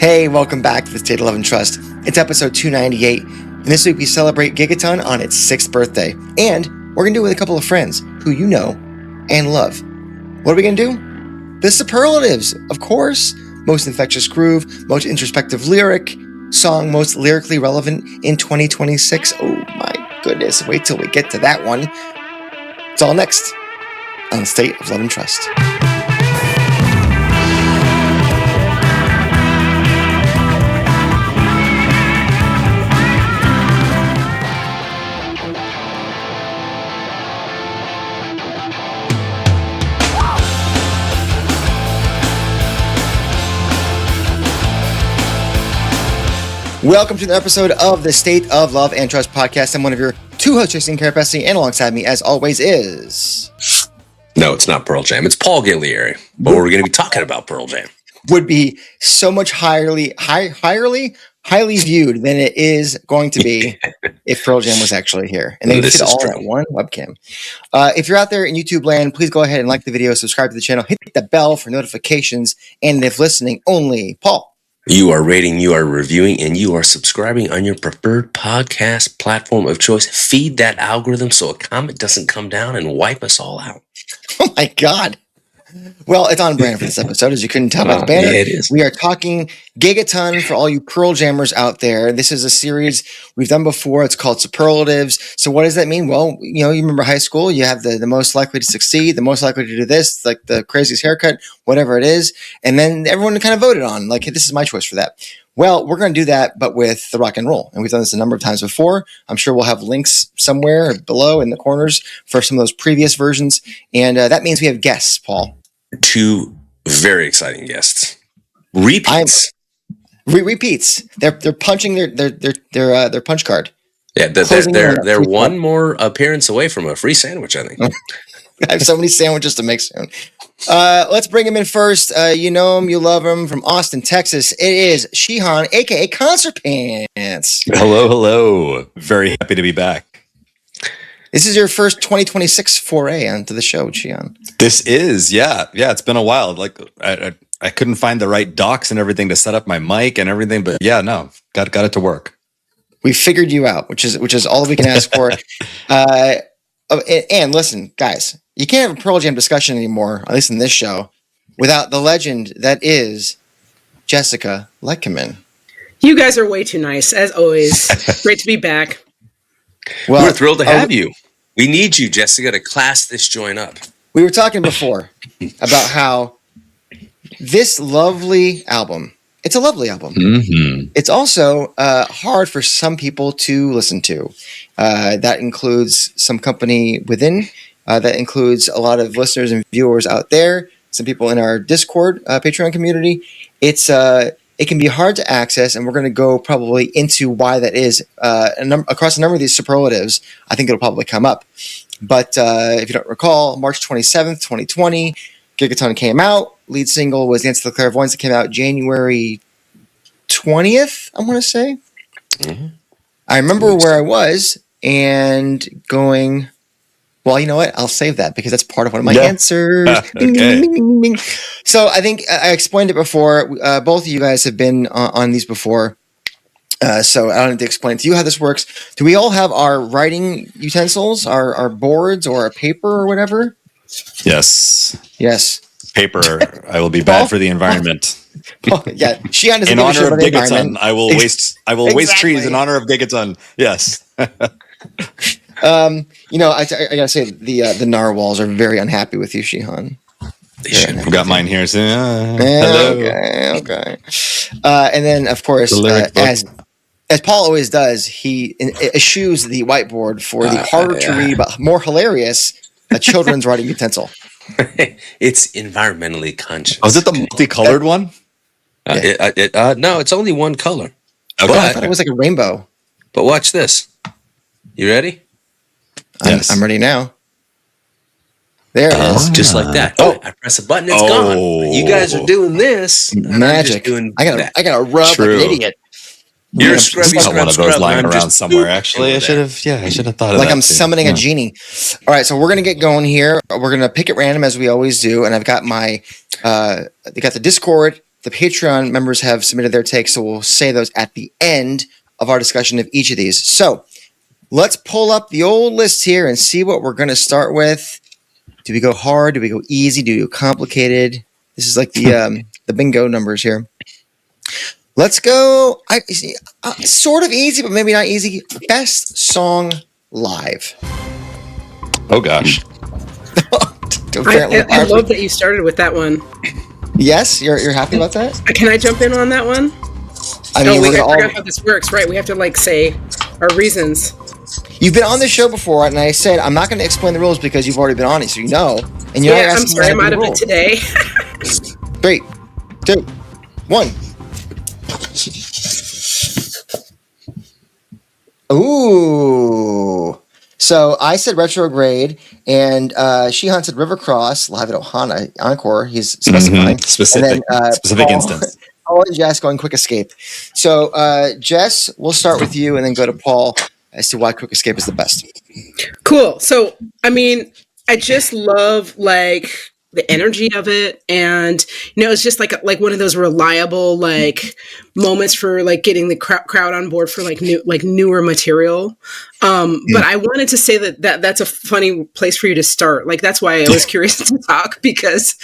Hey, welcome back to the State of Love and Trust. It's episode 298, and this week we celebrate Gigaton on its 6th birthday. And we're going to do it with a couple of friends who you know and love. What are we going to do? The Superlatives, of course. Most infectious groove, most introspective lyric, song most lyrically relevant in 2026. Oh my goodness, wait till we get to that one. It's all next on the State of Love and Trust. Welcome to the episode of the State of Love and Trust podcast. I'm one of your two hosts, Kerepesi, and alongside me, as always, is... No, it's not Pearl Jam. It's Paul Ghiglieri. But we're going to be talking about Pearl Jam. Would be so much highly viewed than it is going to be if Pearl Jam was actually here. And they would fit all on one webcam. If you're out there in YouTube land, please go ahead and like the video, subscribe to the channel, hit the bell for notifications, and if listening only, Paul. You are rating, you are reviewing, and you are subscribing on your preferred podcast platform of choice. Feed that algorithm so a comet doesn't come down and wipe us all out. Oh my God. Well, it's on brand for this episode, as you couldn't tell by the banner. Yeah, it is. We are talking Gigaton for all you Pearl Jammers out there. This is a series we've done before. It's called Superlatives. So what does that mean? Well, you remember high school. You have the most likely to succeed, the most likely to do this, like the craziest haircut, whatever it is. And then everyone kind of voted on, like, hey, this is my choice for that. Well, we're going to do that, but with the rock and roll. And we've done this a number of times before. I'm sure we'll have links somewhere below in the corners for some of those previous versions. And that means we have guests, Paul. Two very exciting guests. Repeats. Repeats. They're punching their punch card. Yeah, they're one more appearance away from a free sandwich, I think. I have so many sandwiches to make soon. Let's bring him in first. You know him, you love him, from Austin, Texas. It is Sheehan, aka Concertpants. Hello. Very happy to be back. This is your first 2026 foray onto the show, Sheehan. This is, yeah. It's been a while. Like I couldn't find the right docs and everything to set up my mic and everything, but yeah, no, got it to work. We figured you out, which is all we can ask for. And listen, guys, you can't have a Pearl Jam discussion anymore, at least in this show, without the legend that is Jessica Letkemann. You guys are way too nice, as always. Great to be back. Well, we're thrilled to have you. We need you, Jessica, to class this joint up. We were talking before about how this lovely album, it's a lovely album. Mm-hmm. It's also hard for some people to listen to. That includes some company within. That includes a lot of listeners and viewers out there. Some people in our Discord, Patreon community. It can be hard to access, and we're going to go probably into why that is across a number of these superlatives. I think it'll probably come up. But if you don't recall, March 27th, 2020, Gigaton came out. Lead single was Dance to the Clairvoyance. That came out January 20th, I want to say. Mm-hmm. I remember where I was and going... Well, you know what? I'll save that because that's part of one of my answers. Okay. Ding, ding. So I think I explained it before. Both of you guys have been on these before. So I don't need to explain to you how this works. Do we all have our writing utensils, our boards or a paper or whatever? Yes. Paper. I will be bad for the environment. Yeah. Sheehan doesn't in give a honor shit of about the Gigaton, environment. I will waste trees in honor of Gigaton. Yes. I gotta say the narwhals are very unhappy with you, Sheehan. I've got mine here. So, hello. Okay. And then, of course, as Paul always does, he eschews the whiteboard for the harder to read but more hilarious children's writing utensil. It's environmentally conscious. Oh, is it the multicolored one? No, it's only one color. Okay. I thought it was like a rainbow. But watch this. You ready? Yes. I'm ready now. There it is. Just like that. Oh, I press a button, it's gone. You guys are doing this. Magic. I gotta rub like an idiot. You're got one of those lying around somewhere. Actually, I should have thought of like that. I'm summoning a genie. All right, so we're gonna get going here. We're gonna pick at random as we always do, and I've got my, they got the Discord the Patreon members have submitted their takes, so we'll say those at the end of our discussion of each of these. So let's pull up the old list here and see what we're going to start with. Do we go hard? Do we go easy? Do we go complicated? This is like the bingo numbers here. Let's go. Sort of easy, but maybe not easy. Best song live. Oh gosh. I love that you started with that one. Yes, you're happy about that? Can I jump in on that one? I mean, we forgot how this works, right? We have to say our reasons. You've been on this show before, and I said I'm not going to explain the rules because you've already been on it, so you know. And you're I'm sorry, I'm out of it today. 3, 2, 1. Ooh. So I said Retrograde, and Sheehan said River Cross, live at Ohana Encore. He's specifying. Specific instance. Paul and Jess going Quick Escape. So Jess, we'll start with you and then go to Paul as to why Quick Escape is the best. Cool. So, I mean, I just love the energy of it, and it's just like one of those reliable moments for getting the crowd on board for newer material. But I wanted to say that's a funny place for you to start. That's why I was curious to talk, because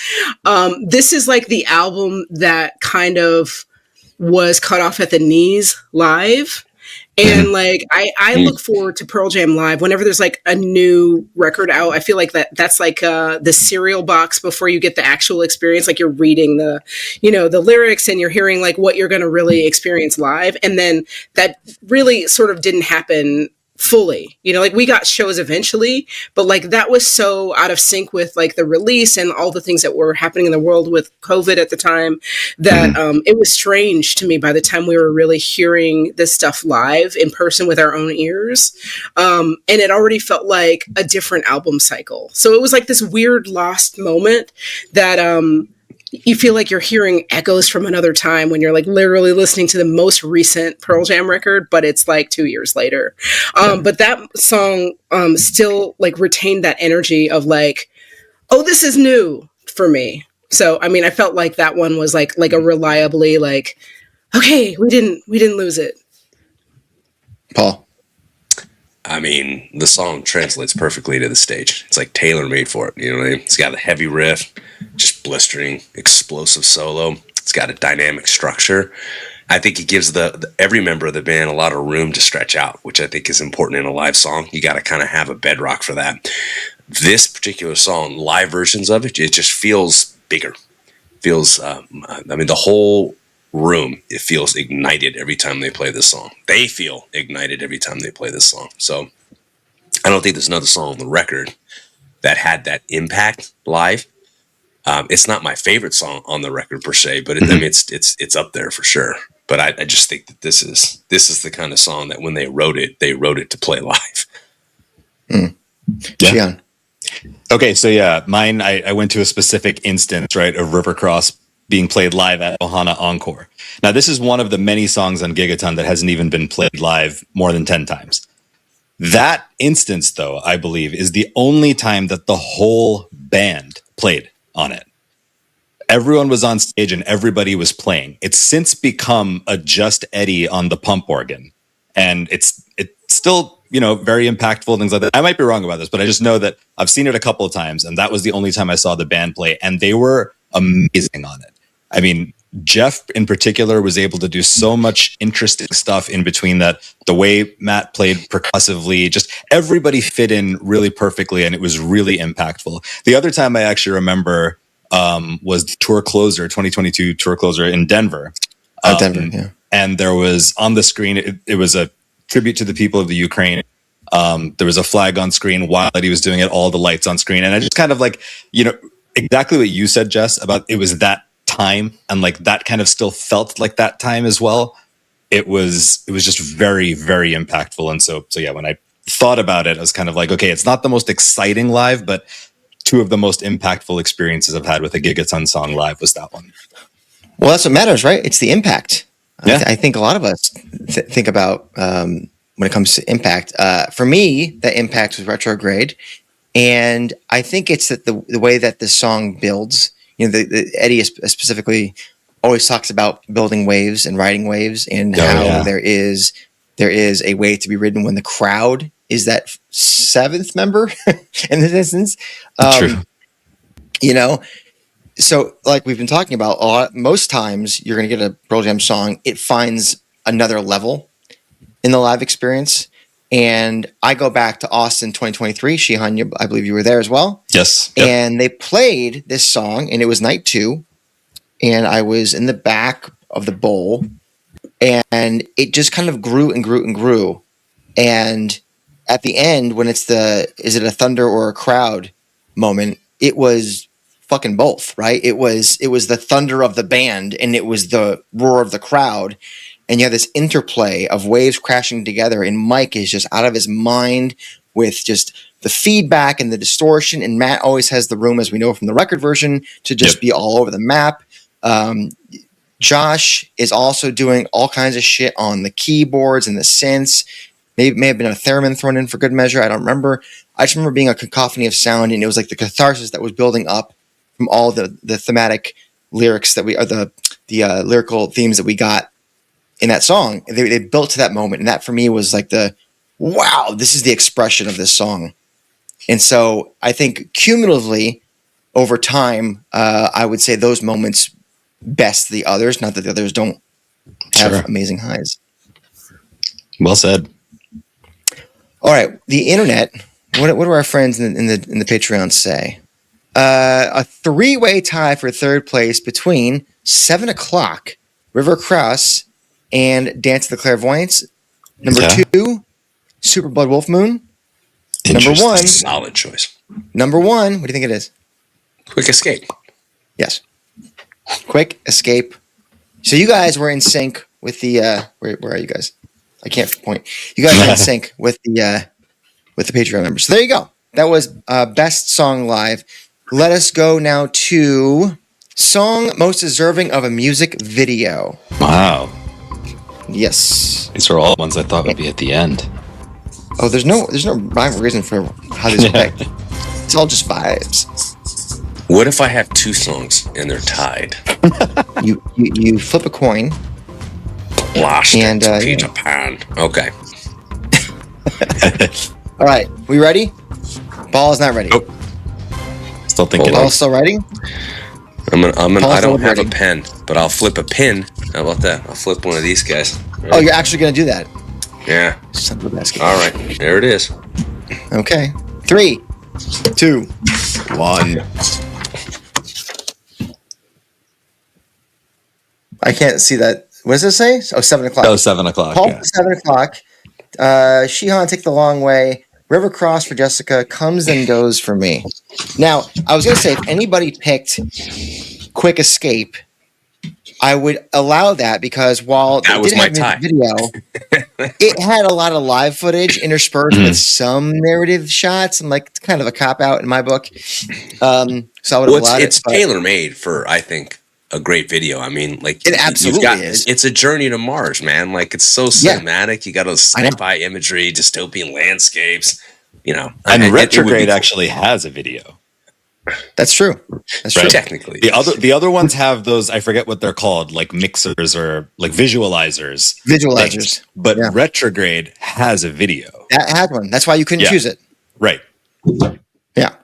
this is the album that kind of was cut off at the knees live. And I look forward to Pearl Jam live whenever there's a new record out. I feel like that's the cereal box before you get the actual experience. You're reading the lyrics and you're hearing what you're going to really experience live. And then that really sort of didn't happen fully, we got shows eventually, but that was so out of sync with the release and all the things that were happening in the world with COVID at the time that it was strange to me by the time we were really hearing this stuff live in person with our own ears. And it already felt like a different album cycle. So it was this weird lost moment that, you feel like you're hearing echoes from another time when you're literally listening to the most recent Pearl Jam record, but it's 2 years later. But that song still retained that energy of oh, this is new for me. So I mean, I felt like that one was like a reliably okay, we didn't lose it. Paul. I mean, the song translates perfectly to the stage. It's tailor-made for it. You know what I mean? It's got a heavy riff, just blistering, explosive solo. It's got a dynamic structure. I think it gives every member of the band a lot of room to stretch out, which I think is important in a live song. You got to kind of have a bedrock for that. This particular song, live versions of it, it just feels bigger. Feels, the whole room, it feels ignited every time they play this song. They feel ignited every time they play this song. So I don't think there's another song on the record that had that impact live. It's not my favorite song on the record per se, but it's up there for sure. But I just think that this is the kind of song that when they wrote it to play live. Yeah. Okay, so yeah, mine, I went to a specific instance, right, of River Cross being played live at Ohana Encore. Now, this is one of the many songs on Gigaton that hasn't even been played live more than 10 times. That instance, though, I believe, is the only time that the whole band played on it. Everyone was on stage and everybody was playing. It's since become a Just Eddie on the pump organ. And it's still, very impactful, things like that. I might be wrong about this, but I just know that I've seen it a couple of times, and that was the only time I saw the band play, and they were amazing on it. I mean, Jeff in particular was able to do so much interesting stuff in between that. The way Matt played percussively, just everybody fit in really perfectly, and it was really impactful. The other time I actually remember was the tour closer, 2022 tour closer in Denver. Denver, yeah. And there was on the screen, it was a tribute to the people of the Ukraine. There was a flag on screen while he was doing it, all the lights on screen. And I just kind of exactly what you said, Jess, about it was that time, and that kind of still felt like that time as well. It was just very, very impactful. And so yeah, when I thought about it, I was kind of okay, it's not the most exciting live, but two of the most impactful experiences I've had with a Gigaton song live was that one. Well, that's what matters, right? It's the impact. Yeah. I think a lot of us think about when it comes to impact. For me, the impact was Retrograde. And I think it's that the way that the song builds, the Eddie specifically always talks about building waves and riding waves, and how there is a wave to be ridden when the crowd is that seventh member in this instance. True. You know, so like we've been talking about, most times you're going to get a Pearl Jam song, it finds another level in the live experience. And I go back to Austin 2023. Sheehan, I believe you were there as well. Yes. Yep. And they played this song, and it was night 2. And I was in the back of the bowl, and it just kind of grew and grew and grew. And at the end, when it's is it a thunder or a crowd moment, it was fucking both, right? It was the thunder of the band, and it was the roar of the crowd. And you have this interplay of waves crashing together, and Mike is just out of his mind with just the feedback and the distortion. And Matt always has the room, as we know from the record version, to just be all over the map. Josh is also doing all kinds of shit on the keyboards and the synths. May have been a theremin thrown in for good measure. I don't remember. I just remember being a cacophony of sound, and it was like the catharsis that was building up from all the thematic lyrics that the lyrical themes that we got in that song. They built to that moment, and that for me was like wow, this is the expression of this song. And so I think cumulatively over time, I would say those moments best the others. Not that the others don't have amazing highs. Well said. All right, the internet. What do our friends in the Patreon say? A 3-way tie for third place between 7 O'Clock, River Cross, and Dance of the Clairvoyants. Number 2, Super Blood Wolf Moon. Number 1, solid choice. Number 1, what do you think it is? Quick Escape. Yes, Quick Escape. So you guys were in sync with the. Where are you guys? I can't point. You guys were in sync with the Patreon members. So there you go. That was best song live. Let us go now to song most deserving of a music video. Wow. Yes. These are all ones I thought would be at the end. Oh, there's no rhyme or reason for how these are picked. It's all just vibes. What if I have 2 songs and they're tied? You flip a coin. Lost and Peter Pan. Okay. All right, we ready? Ball is not ready. Nope. Still thinking. Ball's still ready? I don't have a pen, but I'll flip a pin. How about that? I'll flip one of these guys. Right. Oh, you're actually gonna do that? Yeah. Son of a basket. All right, there it is. Okay. 3, 2, 1. I can't see that. What does it say? Oh, 7 o'clock. Oh, 7 o'clock. Paul, 7 o'clock. Sheehan, Take the Long Way. River Cross for Jessica. Comes and Goes for me. Now, I was going to say, if anybody picked Quick Escape, I would allow that because while that was my tie video, it had a lot of live footage interspersed with some narrative shots, and like it's kind of a cop out in my book. So I would have allowed it. It's tailor made for, I think, a great video. I mean, like it absolutely is. It's a journey to Mars, man. Like it's so cinematic. You got those sci-fi imagery, dystopian landscapes. You know, and Retrograde actually has a video. That's true. That's true. Technically, the other ones have those. I forget what they're called, like mixers or like visualizers. Visualizers. But Retrograde has a video. That had one. That's why you couldn't choose it. Right. Yeah.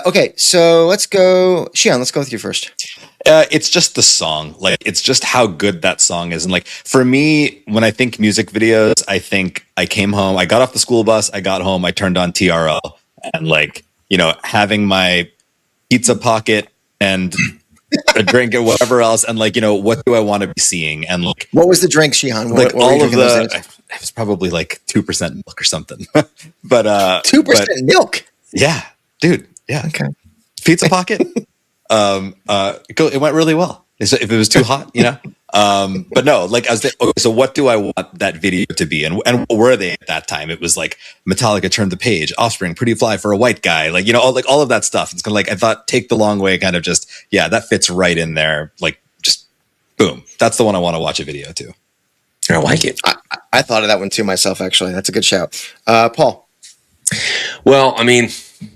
Okay, so let's go. Sheehan, let's go with you first. It's just the song. Like, it's just how good that song is. And like, for me, when I think music videos, I think I came home, I got off the school bus, I got home, I turned on TRL, and like, you know, having my pizza pocket and a drink and whatever else. And like, you know, what do I want to be seeing? And like, what was the drink, Sheehan? Like all of it was probably like 2% milk or something, but 2% milk. Yeah, dude. Yeah. Okay. Pizza pocket. It went really well. If it was too hot, you know. But no, like I was okay, so what do I want that video to be? And what were they at that time? It was like Metallica, Turn the Page, Offspring, Pretty Fly for a White Guy, like, you know, all of that stuff. It's kind of like, I thought Take the Long Way kind of just, that fits right in there. Like, just boom. That's the one I want to watch a video to. I like it. I thought of that one too myself, actually. That's a good shout. Paul. Well, I mean,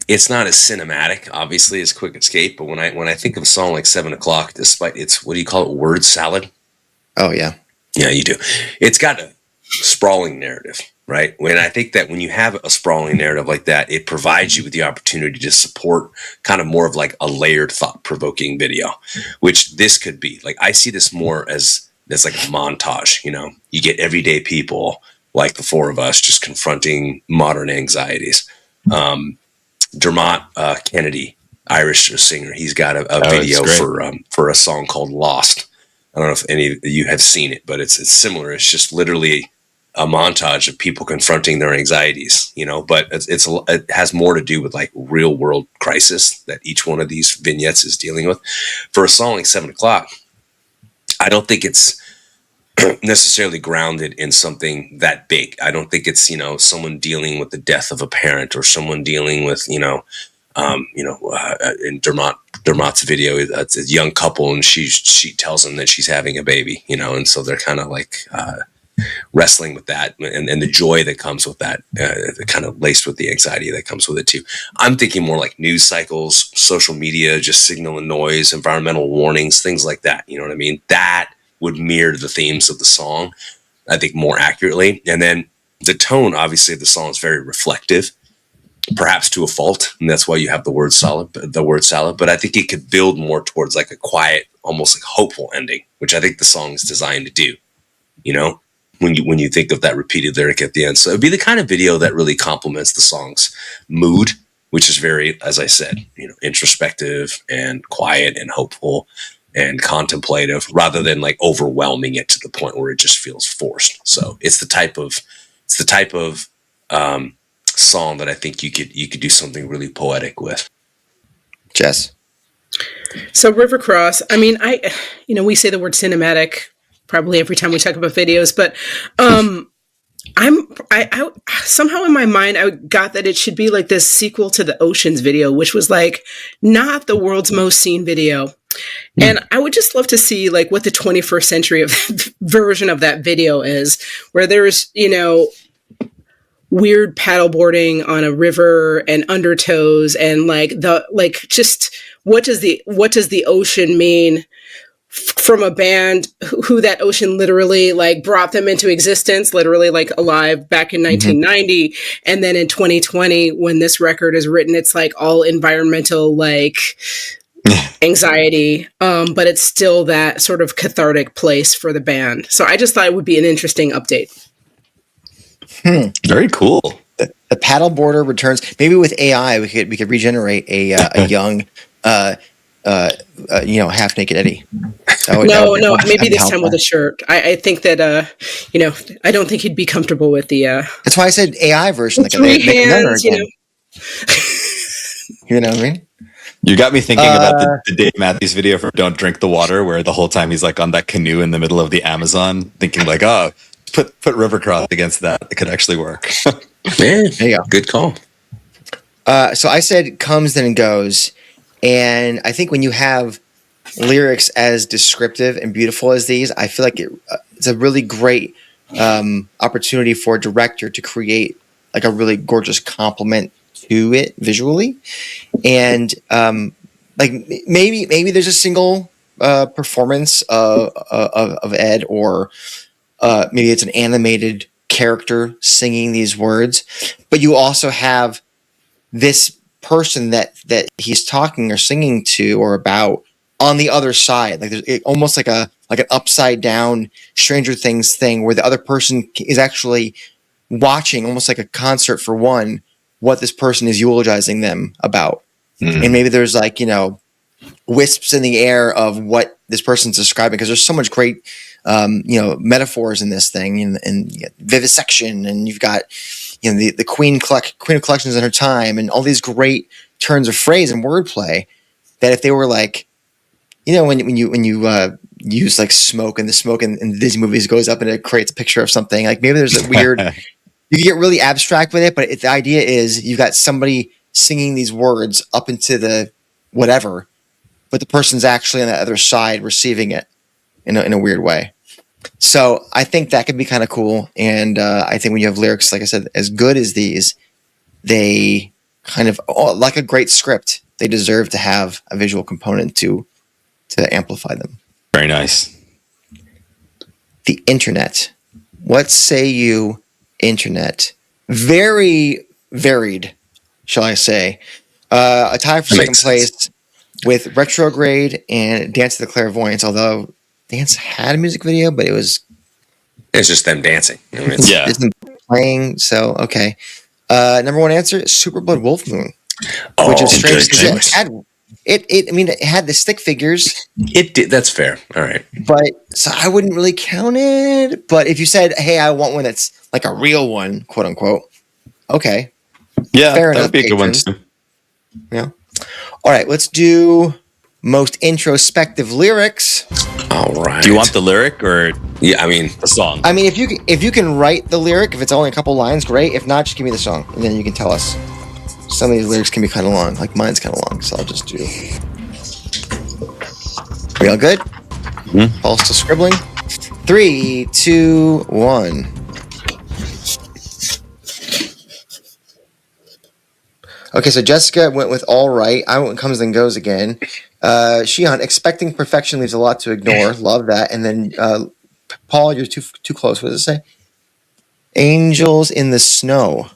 it's not as cinematic, obviously, as Quick Escape. But when I think of a song like 7 O'Clock, despite its, what do you call it, word salad? Oh yeah. Yeah, you do. It's got a sprawling narrative, right? When I think that when you have a sprawling narrative like that, it provides you with the opportunity to support kind of more of like a layered, thought-provoking video, which this could be. Like, I see this more as like a montage. You know, you get everyday people like the four of us just confronting modern anxieties. Dermot Kennedy, Irish singer, he's got a video for a song called "Lost." I don't know if any of you have seen it, but it's similar. It's just literally a montage of people confronting their anxieties, you know, but it has more to do with like real world crisis that each one of these vignettes is dealing with. For a song like 7 O'Clock, I don't think it's necessarily grounded in something that big. I don't think it's, you know, someone dealing with the death of a parent or someone dealing with, in Dermot's video, it's a young couple and she tells him that she's having a baby, you know, and so they're kind of like wrestling with that and the joy that comes with that, kind of laced with the anxiety that comes with it too. I'm thinking more like news cycles, social media, just signal and noise, environmental warnings, things like that. You know what I mean? That would mirror the themes of the song, I think, more accurately. And then the tone, obviously, of the song is very reflective, perhaps to a fault, and that's why you have the word salad. But I think it could build more towards like a quiet, almost like hopeful ending, which I think the song is designed to do. You know, when you think of that repeated lyric at the end, so it'd be the kind of video that really complements the song's mood, which is very, as I said, you know, introspective and quiet and hopeful and contemplative, rather than like overwhelming it to the point where it just feels forced. So it's the type of song that I think you could do something really poetic with. Jess. So River Cross, I mean, we say the word cinematic probably every time we talk about videos, but I somehow in my mind I got that it should be like this sequel to the Oceans video, which was like not the world's most seen video. And I would just love to see like what the 21st century version of that video is, where there's, you know, weird paddleboarding on a river and undertows and just what does the ocean mean from a band who that ocean literally like brought them into existence, literally like alive back in 1990. And then in 2020, when this record is written, it's like all environmental, like anxiety. But it's still that sort of cathartic place for the band. So I just thought it would be an interesting update. Very cool. The paddleboarder returns. Maybe with AI, we could regenerate a young, half naked Eddie. No. Maybe this time with a shirt. I think that I don't think he'd be comfortable with the. That's why I said AI version. Like three hands, you know. You know what I mean? You got me thinking about the Dave Matthews video for "Don't Drink the Water," where the whole time he's like on that canoe in the middle of the Amazon, thinking like, "Oh, put River Cross against that; it could actually work." Man, there you go. Good call. So I said "comes then goes," and I think when you have lyrics as descriptive and beautiful as these, I feel like it's a really great opportunity for a director to create like a really gorgeous complement to it visually. And like maybe there's a single performance of Ed, or maybe it's an animated character singing these words, but you also have this person that he's talking or singing to or about on the other side. Like there's almost like an upside down Stranger Things thing where the other person is actually watching, almost like a concert for one, what this person is eulogizing them about. And maybe there's like, you know, wisps in the air of what this person's describing, because there's so much great metaphors in this thing, and vivisection, and you've got, you know, the queen of collections in her time, and all these great turns of phrase and wordplay that if they were like, you know, when you use like smoke, and the smoke in these movies goes up and it creates a picture of something, like maybe there's a weird you can get really abstract with it, but the idea is you've got somebody singing these words up into the whatever, but the person's actually on the other side receiving it in a weird way. So I think that could be kind of cool. And I think when you have lyrics, like I said, as good as these, they kind of like a great script. They deserve to have a visual component to amplify them. Very nice. The internet. What say you, internet? Very varied, shall I say. A tie for second place with Retrograde and Dance of the Clairvoyants, although Dance had a music video, but it's just them dancing. I mean, it's them playing, so okay. Number one answer, Superblood Wolf Moon, which is strange because it had the stick figures. It did. That's fair. All right. But so I wouldn't really count it. But if you said, hey, I want one that's like a real one, quote unquote, okay. Yeah, fair that enough, would be a good one too. Yeah. All right, let's do most introspective lyrics. All right. Do you want the lyric or I mean the song? I mean, if you can write the lyric, if it's only a couple lines, great. If not, just give me the song, and then you can tell us. Some of these lyrics can be kind of long, like mine's kind of long, so I'll just do. We all good? Mm-hmm. Paul's still scribbling. 3, 2, 1. Okay, so Jessica went with all right. I went with comes and goes again. Sheehan, expecting perfection leaves a lot to ignore. Love that. And then Paul, you're too close. What does it say? Angels in the Snow.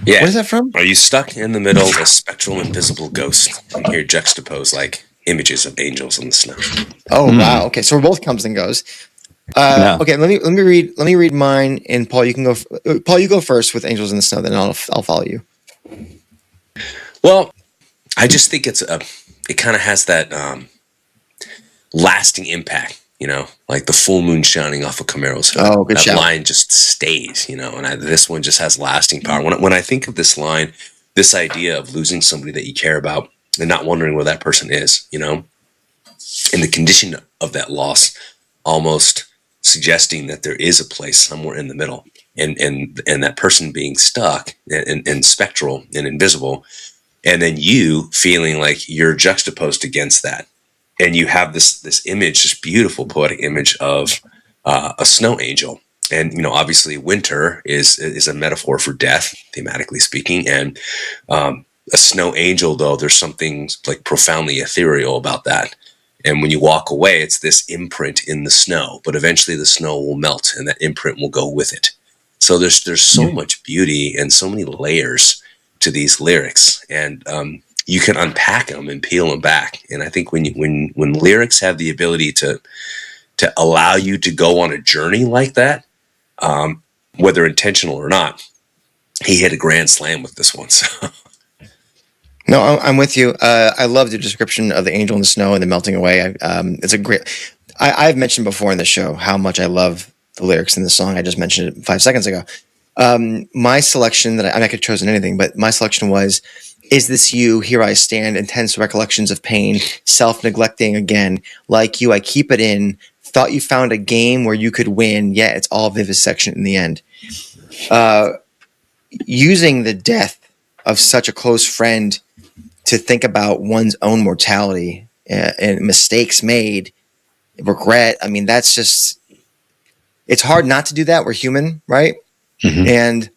Yeah. What is that from? Are you stuck in the middle of a spectral invisible ghost? And here juxtapose like images of angels in the snow. Oh wow. Okay, so we're both comes and goes. No. Okay, let me read mine, and Paul, you can go. Paul, you go first with Angels in the Snow, then I'll follow you. Well, I just think it kind of has that lasting impact, like the full moon shining off of Camaro's hood. Oh, good that shout. line just stays, and this one just has lasting power. When I think of this line, this idea of losing somebody that you care about and not wondering where that person is, and the condition of that loss, almost suggesting that there is a place somewhere in the middle, and that person being stuck and spectral and invisible. And then you feeling like you're juxtaposed against that. And you have this image, this beautiful poetic image of a snow angel. And, obviously winter is a metaphor for death, thematically speaking. And a snow angel, though, there's something like profoundly ethereal about that. And when you walk away, it's this imprint in the snow. But eventually the snow will melt and that imprint will go with it. So there's so much beauty and so many layers to these lyrics, and you can unpack them and peel them back. And I think when lyrics have the ability to allow you to go on a journey like that, whether intentional or not, he hit a grand slam with this one. So. No, I'm with you. I love the description of the angel in the snow and the melting away. It's a great. I've mentioned before in the show how much I love the lyrics in the song. I just mentioned it 5 seconds ago. My selection I could have chosen anything, but my selection was, is this you? Here I stand, intense recollections of pain, self-neglecting again. Like you, I keep it in. Thought you found a game where you could win, yet it's all vivisection in the end. Using the death of such a close friend to think about one's own mortality and mistakes made, regret. I mean, that's just, it's hard not to do that. We're human, right? Mm-hmm. And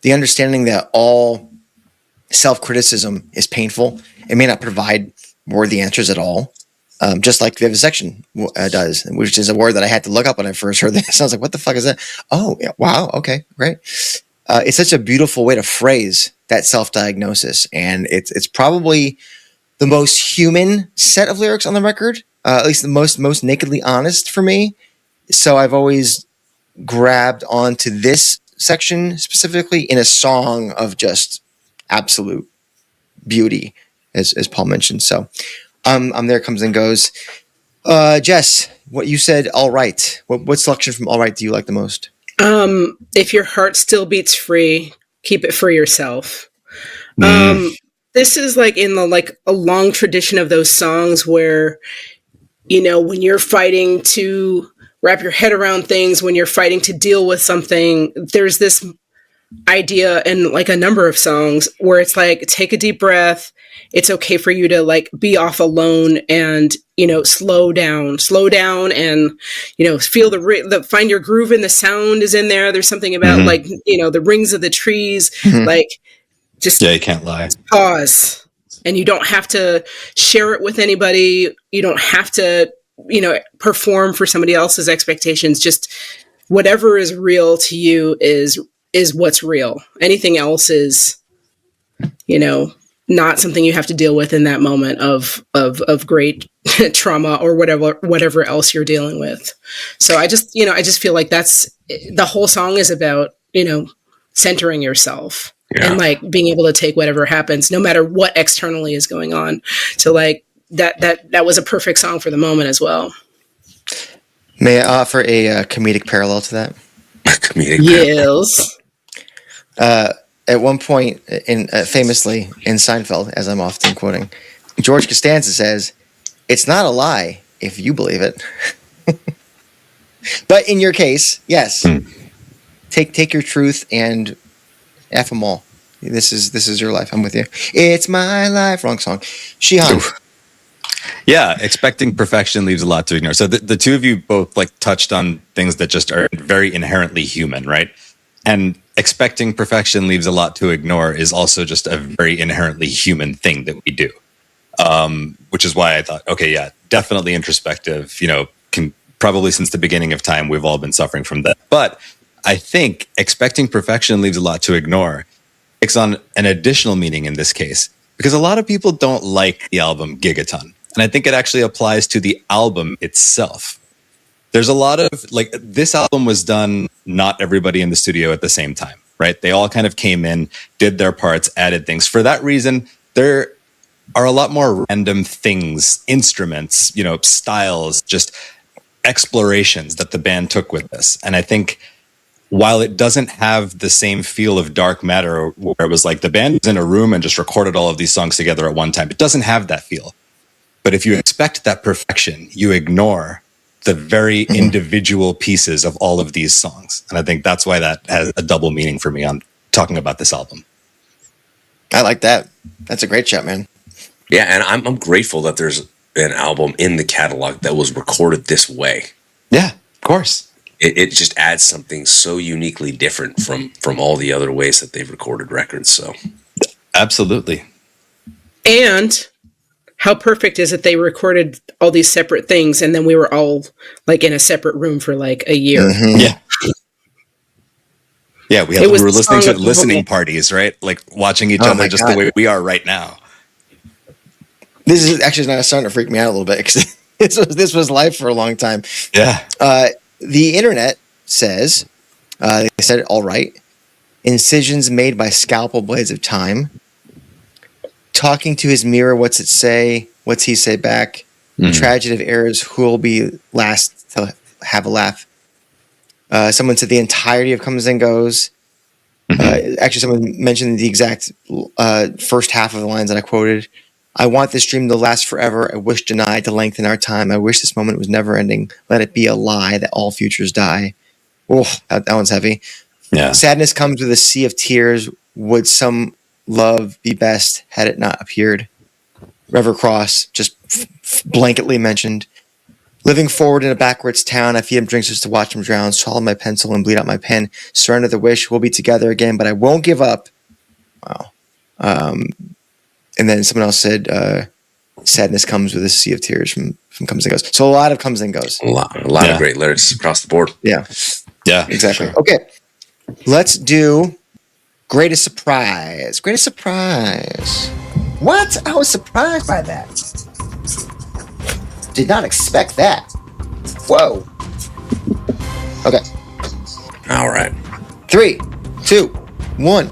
the understanding that all self-criticism is painful. It may not provide worthy answers at all, just like vivisection does, which is a word that I had to look up when I first heard this. I was like, what the fuck is that? Oh, yeah, wow, okay, great. It's such a beautiful way to phrase that self-diagnosis, and it's probably the most human set of lyrics on the record, at least the most nakedly honest for me. So I've always grabbed onto this section specifically in a song of just absolute beauty, as Paul mentioned. So I'm there comes and goes. Jess, what you said, all right. What selection from All Right do you like the most? If your heart still beats free, keep it for yourself. This is like in a long tradition of those songs where, when you're fighting to wrap your head around things, when you're fighting to deal with something, there's this idea in like a number of songs where it's like, take a deep breath. It's okay for you to like be off alone and, slow down and, feel find your groove in the sound is in there. There's something about the rings of the trees, like just Yeah, you can't lie. pause. And you don't have to share it with anybody. You don't have to, perform for somebody else's expectations. Just whatever is real to you is what's real. Anything else is, not something you have to deal with in that moment of great trauma or whatever else you're dealing with. So I just feel like that's the whole song is about, centering yourself and like being able to take whatever happens, no matter what externally is going on. So like that was a perfect song for the moment as well. May I offer a comedic parallel to that? Yes. At one point, famously in Seinfeld, as I'm often quoting, George Costanza says, "It's not a lie if you believe it." But in your case, yes, take your truth and F them all. This is your life. I'm with you. It's my life. Wrong song. Sheehan. Yeah, expecting perfection leaves a lot to ignore. So the two of you both like touched on things that just are very inherently human, right? And expecting perfection leaves a lot to ignore is also just a very inherently human thing that we do. Which is why I thought, okay, yeah, definitely introspective. Can probably since the beginning of time, we've all been suffering from that. But I think expecting perfection leaves a lot to ignore takes on an additional meaning in this case, because a lot of people don't like the album Gigaton. And I think it actually applies to the album itself. There's a lot of like this album was done, not everybody in the studio at the same time, right? They all kind of came in, did their parts, added things. For that reason, there are a lot more random things, instruments, styles, just explorations that the band took with this. And I think while it doesn't have the same feel of Dark Matter, where it was like the band was in a room and just recorded all of these songs together at one time, it doesn't have that feel. But if you expect that perfection, you ignore the very individual pieces of all of these songs. And I think that's why that has a double meaning for me on talking about this album. I like that. That's a great shot, man. Yeah, and I'm grateful that there's an album in the catalog that was recorded this way. Yeah, of course. It just adds something so uniquely different from all the other ways that they've recorded records. So, absolutely. And how perfect is it they recorded all these separate things and then we were all like in a separate room for like a year. Mm-hmm. Yeah. Yeah, we were listening to listening parties, right? Like watching each other just the way we are right now. This is actually not starting to freak me out a little bit because this was live for a long time. Yeah. The internet says, they said it all right. Incisions made by scalpel blades of time. Talking to his mirror, what's it say? What's he say back? Tragedy of errors, who'll be last to have a laugh? Someone said the entirety of Comes and Goes. Actually, someone mentioned the exact first half of the lines that I quoted. I want this dream to last forever. I wish denied to lengthen our time. I wish this moment was never ending. Let it be a lie that all futures die. Oh, that one's heavy. Yeah. Sadness comes with a sea of tears. Would some love be best had it not appeared? River Cross, just blanketly mentioned. Living forward in a backwards town, I feed him drinks just to watch him drown. Swallow my pencil and bleed out my pen. Surrender the wish, we'll be together again, but I won't give up. Wow. And then someone else said, sadness comes with a sea of tears from Comes and Goes. So a lot of Comes and Goes. A lot of great lyrics across the board. Yeah. Yeah. Exactly. Sure. Okay. Let's do Greatest Surprise. Greatest Surprise. What? I was surprised by that. Did not expect that. Whoa. Okay. All right. 3, 2, 1.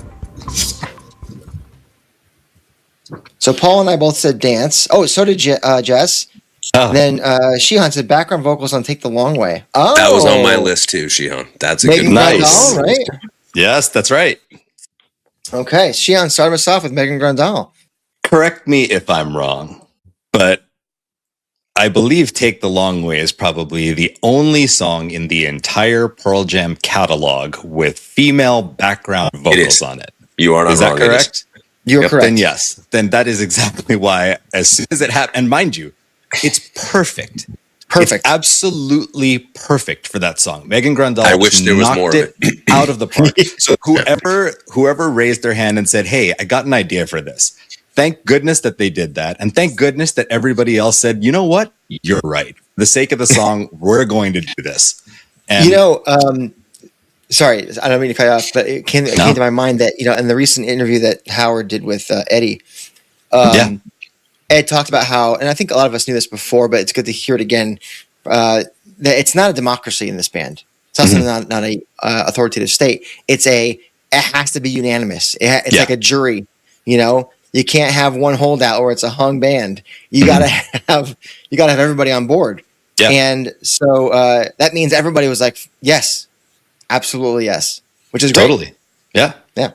So Paul and I both said dance. Oh, so did Jess. Oh. Then Sheehan said background vocals on Take the Long Way. Oh, that was on my list too, Sheehan. That's a Megan good one. Nice. Grandal, right? Yes, that's right. Okay, Sheehan started us off with Megan Grandal. Correct me if I'm wrong, but I believe Take the Long Way is probably the only song in the entire Pearl Jam catalog with female background vocals on it. You are not Is wrong. that correct? You're correct. Then yes. Then that is exactly why, as soon as it happened, and mind you, it's perfect. Perfect. It's absolutely perfect for that song. Megan Grandal I wish there was more of it out of the park. So whoever raised their hand and said, "Hey, I got an idea for this." Thank goodness that they did that, and thank goodness that everybody else said, "You know what? You're right. For the sake of the song, we're going to do this." And sorry, I don't mean to cut you off, but it came to my mind that, in the recent interview that Howard did with Eddie, Ed talked about how, and I think a lot of us knew this before, but it's good to hear it again, that it's not a democracy in this band. It's also not a authoritative state. It has to be unanimous. It's like a jury, You can't have one holdout or it's a hung band. You gotta have everybody on board. Yeah. And so that means everybody was like, yes, absolutely yes, which is great. Totally. Yeah. Yeah.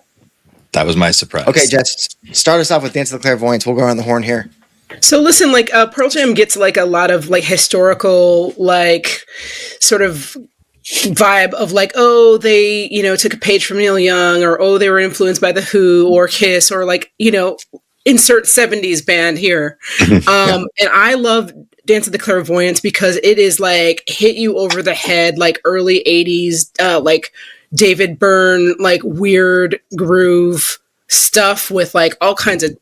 That was my surprise. Okay, Jess, start us off with Dance of the Clairvoyants. We'll go around the horn here. So listen, Pearl Jam gets a lot of historical sort of vibe of they took a page from Neil Young, or they were influenced by The Who or Kiss, or insert 70s band here. And I love Dance of the Clairvoyants because it is hit you over the head early 80s David Byrne weird groove stuff with all kinds of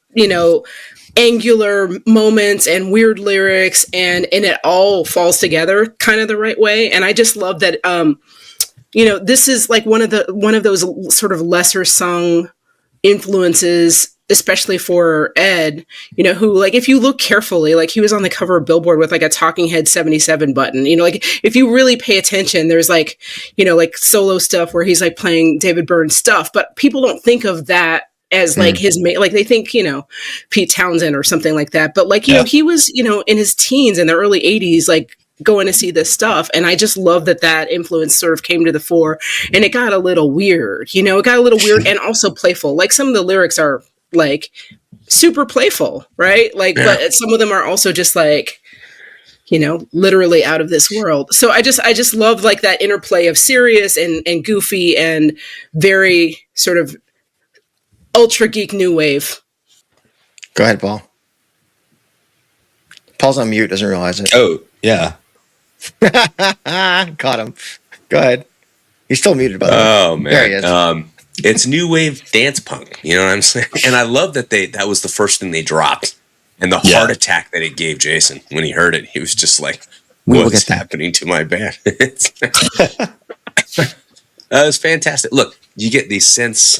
angular moments and weird lyrics, and it all falls together kind of the right way. And I just love that this is one of those sort of lesser sung influences, especially for Ed, who if you look carefully, he was on the cover of Billboard with a Talking Head 77 button. If you really pay attention, there's solo stuff where he's playing David Byrne stuff, but people don't think of that as his main, they think, Pete Townsend or something like that. But he was, in his teens in the early 80s, going to see this stuff. And I just love that influence sort of came to the fore, and it got a little weird, and also playful. Some of the lyrics are super playful, right? But some of them are also just literally out of this world. So I just love that interplay of serious and goofy and very sort of ultra geek new wave. Go ahead, Paul. Paul's on mute, doesn't realize it. Oh, yeah. Caught him. Go ahead. He's still muted, by the way. Oh, man. There he is. It's new wave dance punk. You know what I'm saying? And I love that that was the first thing they dropped. And the heart attack that it gave Jason when he heard it, he was just like, what's happening to my band? It was fantastic. Look, you get these synths,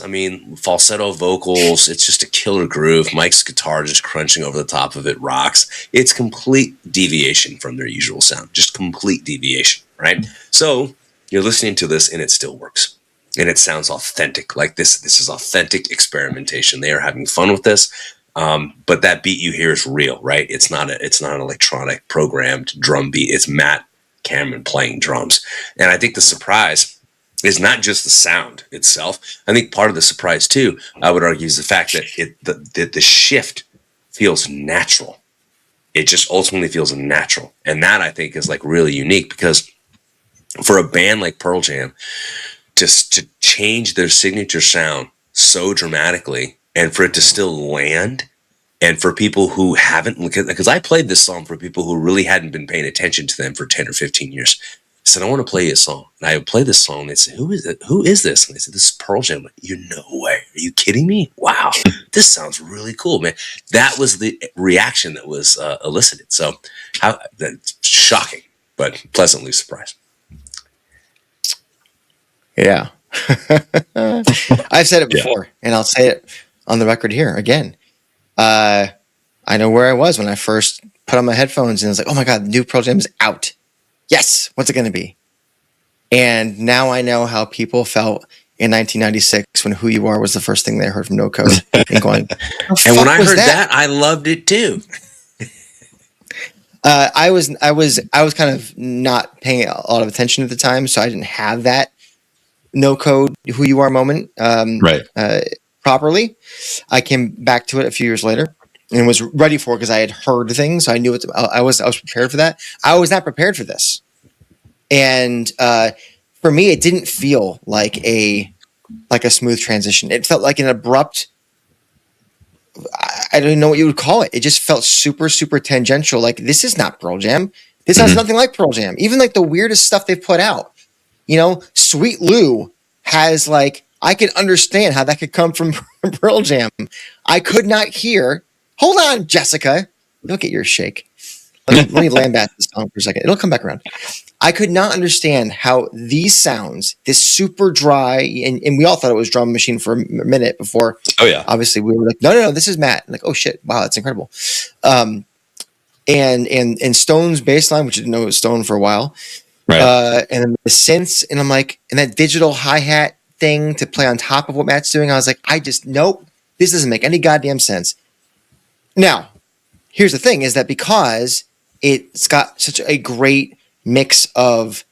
falsetto vocals. It's just a killer groove. Mike's guitar just crunching over the top of it rocks. It's complete deviation from their usual sound. Just complete deviation, right? So you're listening to this and it still works. And it sounds authentic. This is authentic experimentation. They are having fun with this. But that beat you hear is real, right? It's not an electronic programmed drum beat. It's Matt Cameron playing drums. And I think the surprise is not just the sound itself. I think part of the surprise too, I would argue, is the fact that the shift feels natural. It just ultimately feels natural. And that I think is really unique, because for a band like Pearl Jam to change their signature sound so dramatically, and for it to still land, and for people who haven't, because I played this song for people who really hadn't been paying attention to them for 10 or 15 years. I said, I want to play you a song. And I would play this song. They said, who is it? Who is this? And they said, this is Pearl Jam. I'm like, you no way. Are you kidding me? Wow. This sounds really cool, man. That was the reaction that was elicited. So that's shocking, but pleasantly surprised. Yeah. I've said it before, and I'll say it on the record here again. I know where I was when I first put on my headphones and I was like, oh my God, the new Pearl Jam is out. Yes, what's it going to be? And now I know how people felt in 1996 when Who You Are was the first thing they heard from No Code. And going, and when I heard that, I loved it too. I was kind of not paying a lot of attention at the time, so I didn't have that No Code Who You Are moment properly. I came back to it a few years later and was ready for it because I had heard things. So I knew I was prepared for that. I was not prepared for this. And for me, it didn't feel like a smooth transition. It felt like an abrupt, I don't know what you would call it. It just felt super, super tangential. Like, this is not Pearl Jam. This sounds nothing like Pearl Jam. Even like the weirdest stuff they've put out. You know, Sweet Lou has like, I can understand how that could come from Pearl Jam. I could not hear. Hold on, Jessica. Don't get your shake. Let me lambast this song for a second. It'll come back around. I could not understand how these sounds, this super dry, and we all thought it was Drum Machine for a minute before. Oh yeah. Obviously, we were like, no, this is Matt. And like, oh shit, wow, that's incredible. And Stone's bass line, which I didn't know it was Stone for a while. Right. And then the synths, and I'm like, and that digital hi-hat thing to play on top of what Matt's doing. I was like, nope, this doesn't make any goddamn sense. Now, here's the thing: is that because it's got such a great mix of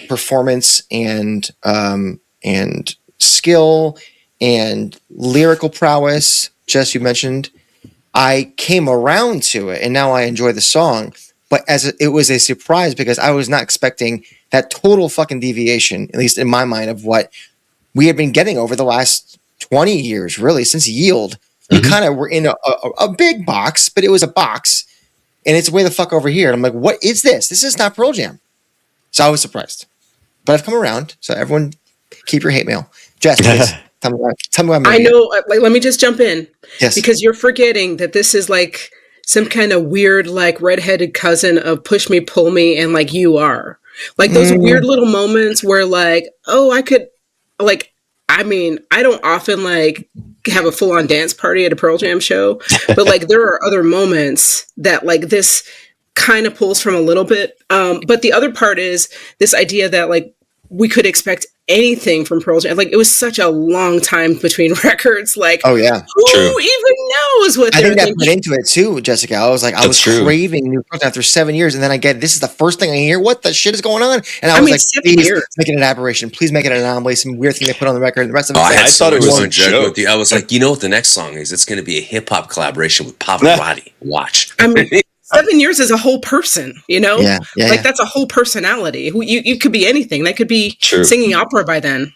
performance and skill and lyrical prowess, Jess, you mentioned, I came around to it, and now I enjoy the song. But it was a surprise because I was not expecting that total fucking deviation, at least in my mind, of what we had been getting over the last 20 years, really, since Yield. We kind of were in a big box, but it was a box, and it's way the fuck over here. And I'm like, what is this? This is not Pearl Jam. So I was surprised. But I've come around, so everyone keep your hate mail. Jess, please, tell me why I'm I know, like, let me just jump in. Yes. Because you're forgetting that this is like some kind of weird, like, redheaded cousin of Push Me, Pull Me, and like You Are. Like those weird little moments where like, oh, I could, like, I mean, I don't often like have a full on dance party at a Pearl Jam show, but like there are other moments that like this kind of pulls from a little bit. But the other part is this idea that like we could expect anything from Pearl Jam. Like it was such a long time between records. Like, oh yeah, who even knows what I they're think that thinking? put into it too, Jessica. I was like, I was craving new Pearl Jam after 7 years, and then I get this is the first thing I hear. What the shit is going on? And I was mean, like, 7 please years. make it an aberration. Please make it an anomaly. Some weird thing they put on the record. And the rest of it, I thought it was a joke. joke with you. I was like, you know what the next song is? It's going to be a hip hop collaboration with Pavarotti. Watch. I mean, 7 years is a whole person, you know? Yeah, like that's a whole personality. You could be anything. That could be singing opera by then.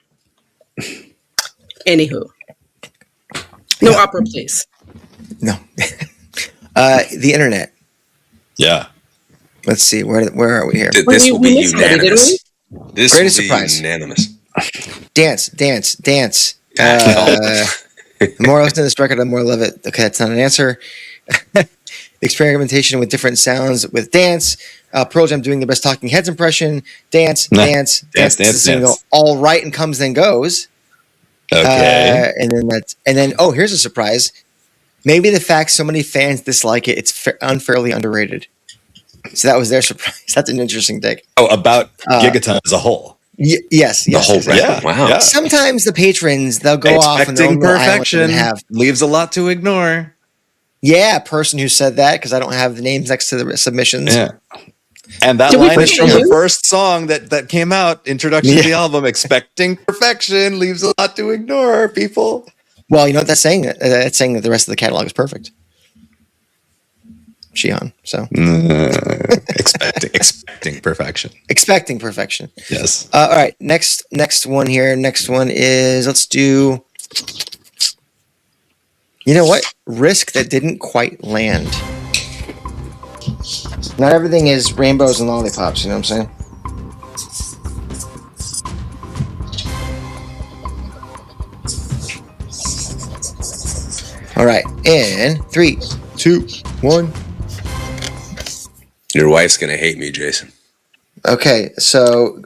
Anywho. No opera, please. No. The internet. Yeah. Let's see. Where are we here? This will be unanimous. This Greatest will be surprise. unanimous. Dance. The more I listen to this record, the more I love it. Okay, that's not an answer. Experimentation with different sounds with dance. Pearl Jam doing the best Talking Heads impression. Dance. Single. All right, and comes then goes. Okay. And then oh, here's a surprise. Maybe the fact so many fans dislike it, it's unfairly underrated. So that was their surprise. That's an interesting take. Oh, about Gigaton as a whole. Yes. The whole record. Yeah. Wow. Yeah. Sometimes the patrons, they'll go off on their own Expecting little island perfection and have leaves a lot to ignore. a person who said that because I don't have the names next to the submissions. Yeah. And that Did we line is put from it the in? first song that came out, introduction to the album. Expecting perfection leaves a lot to ignore, people. Well, you know what that's saying? That's saying that the rest of the catalog is perfect. Sheehan. So expecting perfection. expecting perfection. Yes. All right. Next one here. Next one is let's do. You know what? Risk that didn't quite land. Not everything is rainbows and lollipops. You know what I'm saying? All right. And 3, 2, 1. Your wife's going to hate me, Jason. Okay, so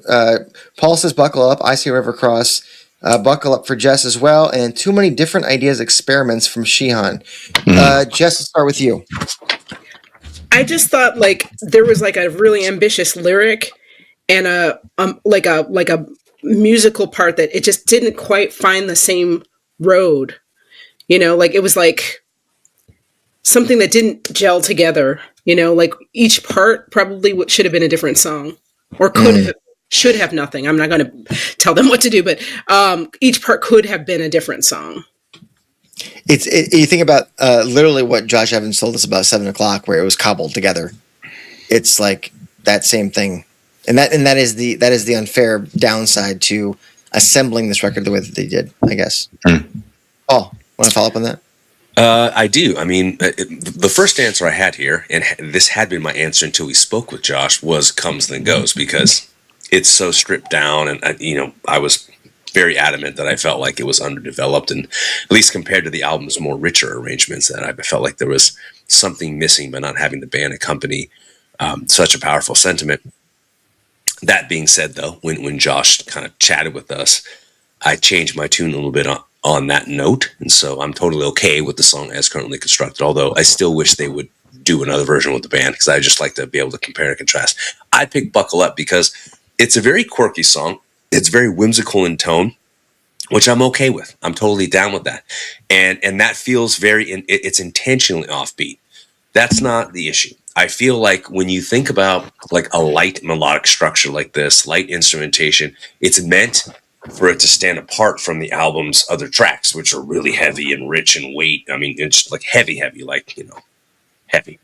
Paul says buckle up. I see River Cross. Buckle up for Jess as well. And too many different ideas, experiments from Sheehan. Jess, let's start with you. I just thought like there was like a really ambitious lyric and a musical part that it just didn't quite find the same road. You know, like it was like something that didn't gel together. You know, like each part probably should have been a different song, or should have nothing. I'm not going to tell them what to do, but each part could have been a different song. You think about literally what Josh Evans told us about 7 o'clock, where it was cobbled together. It's like that same thing, and that is the unfair downside to assembling this record the way that they did, I guess. Paul, want to follow up on that? I do. I mean, the first answer I had here, and this had been my answer until we spoke with Josh, was Comes Then Goes, because it's so stripped down, and I was very adamant that I felt like it was underdeveloped, and at least compared to the album's more richer arrangements, that I felt like there was something missing by not having the band accompany such a powerful sentiment. That being said, though, when Josh kind of chatted with us, I changed my tune a little bit on that note, and so I'm totally okay with the song as currently constructed, although I still wish they would do another version with the band, because I just like to be able to compare and contrast. I picked Buckle Up because it's a very quirky song. It's very whimsical in tone, which I'm okay with. I'm totally down with that. And that feels it's intentionally offbeat. That's not the issue. I feel like when you think about like a light melodic structure like this, light instrumentation, it's meant for it to stand apart from the album's other tracks, which are really heavy and rich and weight. I mean, it's like heavy, like, heavy.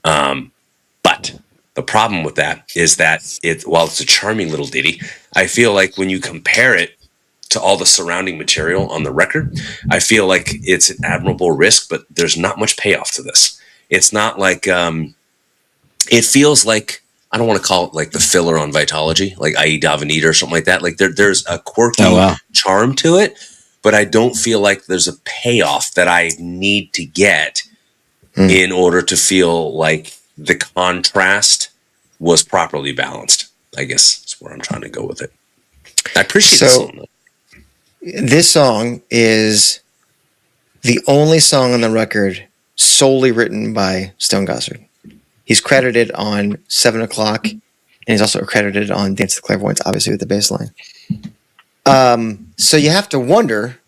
But the problem with that is that while it's a charming little ditty, I feel like when you compare it to all the surrounding material on the record, I feel like it's an admirable risk, but there's not much payoff to this. It's not like, it feels like, I don't want to call it like the filler on Vitology, like I.E. Davanita or something like that. Like there's a quirky charm to it, but I don't feel like there's a payoff that I need to get in order to feel like the contrast was properly balanced, I guess is where I'm trying to go with it. I appreciate this song, though. This song is the only song on the record solely written by Stone Gossard. He's credited on 7 O'Clock, and he's also credited on Dance of the Clairvoyants, obviously with the bass line. So you have to wonder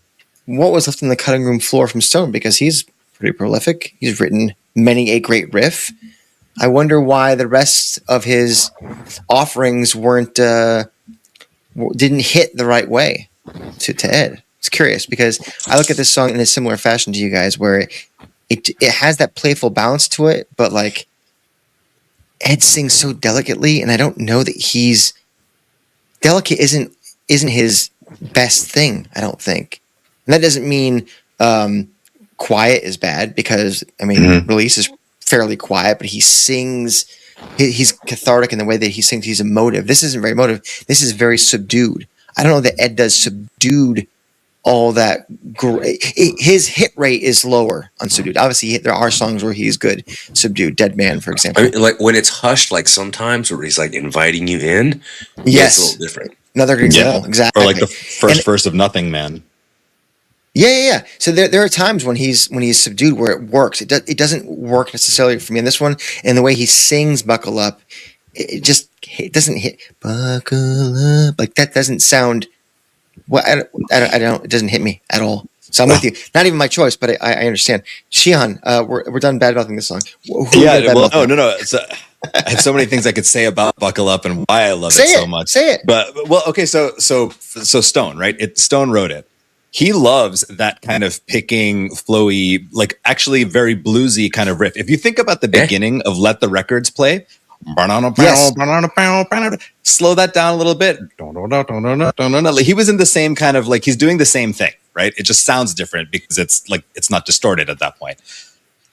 what was left on the cutting room floor from Stone, because he's pretty prolific. He's written many a great riff. I wonder why the rest of his offerings didn't hit the right way to Ed. It's curious, because I look at this song in a similar fashion to you guys, where it has that playful balance to it, but like Ed sings so delicately, and I don't know that delicate isn't his best thing, I don't think. And that doesn't mean quiet is bad, because Release is fairly quiet, but he sings, he's cathartic in the way that he sings. He's emotive. This isn't very emotive. This is very subdued. I don't know that Ed does subdued all that great. His hit rate is lower on subdued. Obviously, there are songs where he's good subdued. Dead Man, for example. I mean, like when it's hushed, like sometimes where he's like inviting you in. Yes, it's a little different. Another good example, exactly. Or like the first verse of Nothing Man. Yeah. So there are times when he's subdued where it works. It doesn't work necessarily for me in this one. And the way he sings "Buckle Up," it doesn't hit. Buckle up, like that doesn't sound. Well, I don't. It doesn't hit me at all. So I'm with you. Not even my choice, but I understand. Sheehan, we're done bad mouthing this song. No. I have so many things I could say about Buckle Up and why I love it so much. Say it. But okay. So Stone, right? Stone wrote it. He loves that kind of picking, flowy, like actually very bluesy kind of riff. If you think about the beginning of Let the Records Play, slow that down a little bit. He was in the same kind of like, he's doing the same thing, right? It just sounds different because it's not distorted at that point.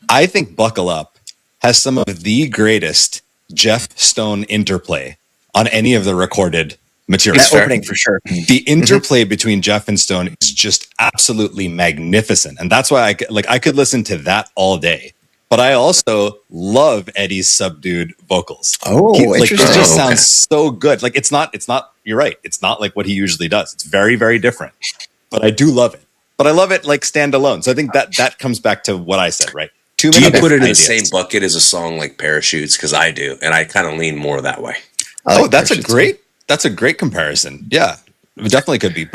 I think Buckle Up has some of the greatest Jeff Stone interplay on any of the recorded material. That opening for sure. The interplay between Jeff and Stone is just absolutely magnificent. And that's why I could listen to that all day. But I also love Eddie's subdued vocals. Interesting. It just sounds so good. Like it's not, you're right. It's not like what he usually does. It's very, very different. But I do love it. But I love it like standalone. So I think that comes back to what I said, right? Do you put it in the same bucket as a song like Parachutes? Because I do. And I kind of lean more that way. That's a great comparison. Yeah, it definitely could be.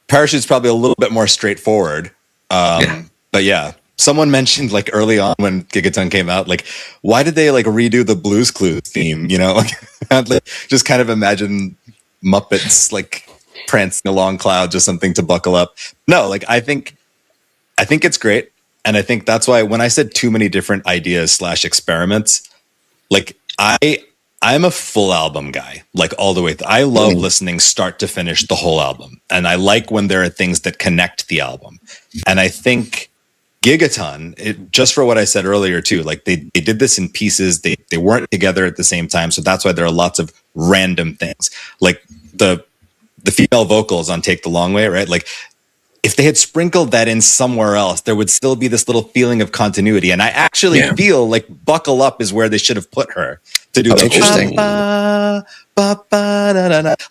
Parachute's probably a little bit more straightforward. But yeah, someone mentioned like early on when Gigaton came out, like, why did they like redo the Blues Clues theme? You know, just kind of imagine Muppets like prancing along clouds or something to Buckle Up. No, like I think it's great. And I think that's why when I said too many different ideas / experiments, like I'm a full album guy, like all the way. I love listening start to finish the whole album. And I like when there are things that connect the album. And I think Gigaton, just for what I said earlier too, like they did this in pieces. They weren't together at the same time, so that's why there are lots of random things. Like the female vocals on "Take the Long Way," right? Like if they had sprinkled that in somewhere else, there would still be this little feeling of continuity. And I actually feel like "Buckle Up" is where they should have put her to do the interesting.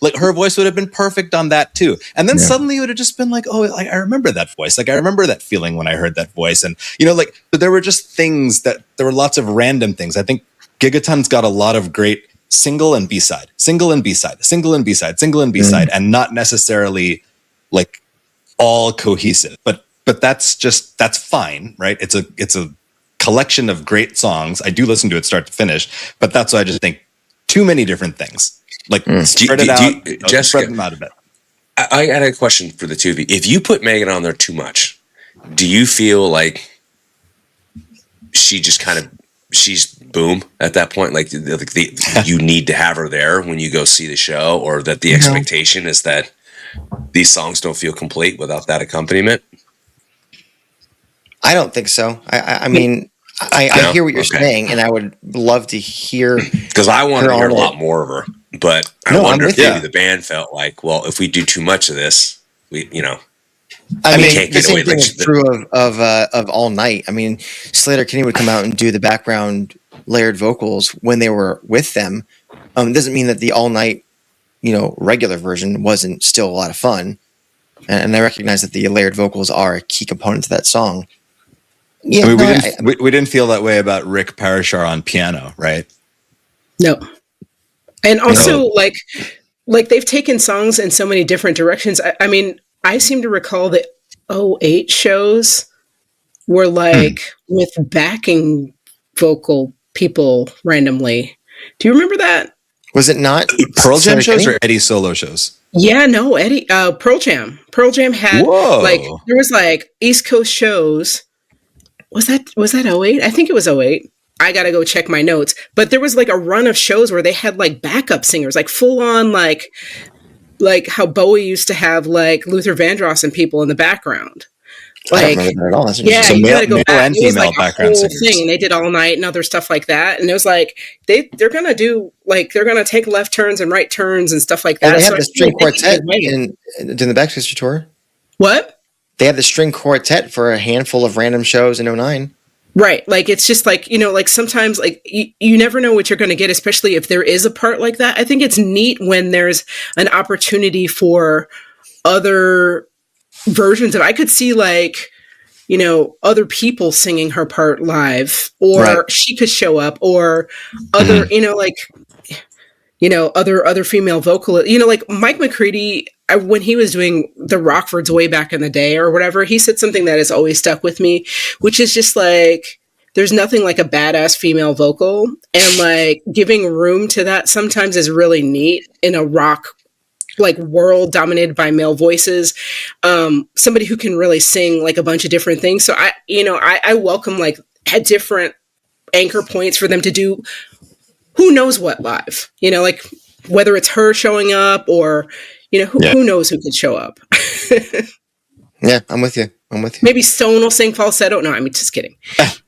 Like her voice would have been perfect on that too. And then suddenly it would have just been like, oh, like, I remember that voice. Like I remember that feeling when I heard that voice. And like there were just things there were lots of random things. I think Gigaton's got a lot of great single and B-side, single and B-side, single and B-side, single and B-side, and not necessarily like all cohesive. But that's fine, right? It's a collection of great songs. I do listen to it start to finish, but that's why I just think too many different things. Like spread it out. Jessica, spread them out a bit. I got a question for the two of you. If you put Megan on there too much, do you feel like she's boom at that point? Like you need to have her there when you go see the show, or that the expectation is that these songs don't feel complete without that accompaniment? I don't think so. I mean, I hear what you're saying, and I would love to hear, because I want to hear a lot more of her. But I wonder if maybe the band felt like, well, if we do too much of this, I mean, can't the get away. same thing is true of All Night. I mean, Slater Kinney would come out and do the background layered vocals when they were with them. It doesn't mean that the All Night, regular version wasn't still a lot of fun. And I recognize that the layered vocals are a key component to that song. Yeah, I mean, we didn't feel that way about Rick Parashar on piano, right? No. And also, like they've taken songs in so many different directions. I mean, I seem to recall that 08 shows were like with backing vocal people randomly. Do you remember that? Was it not Pearl Jam shows or Eddie solo shows? Yeah, no, Eddie. Pearl Jam. Pearl Jam had there was like East Coast shows. Was that 08? I think it was 08. I gotta go check my notes. But there was like a run of shows where they had like backup singers, like full on like how Bowie used to have like Luther Vandross and people in the background. Like, I don't remember that at all. That's you gotta go back. And it was female like background a whole singers. thing. They did All Night and other stuff like that. And it was like they're gonna do they're gonna take left turns and right turns and stuff like that. Well, they have the string quartet in the Backstreet Tour. What? They have the string quartet for a handful of random shows in 09. Right. Like, it's just like, like sometimes like you never know what you're going to get, especially if there is a part like that. I think it's neat when there's an opportunity for other versions of, I could see like, other people singing her part live, or she could show up, or other, other female vocalists, like Mike McCready, when he was doing the Rockfords way back in the day or whatever, he said something that has always stuck with me, which is just like, there's nothing like a badass female vocal, and like giving room to that sometimes is really neat in a rock like world dominated by male voices. Somebody who can really sing like a bunch of different things. So I welcome like at different anchor points for them to do who knows what live, like whether it's her showing up or, who knows who could show up. Yeah, I'm with you. Maybe Stone will sing falsetto. No, I'm just kidding.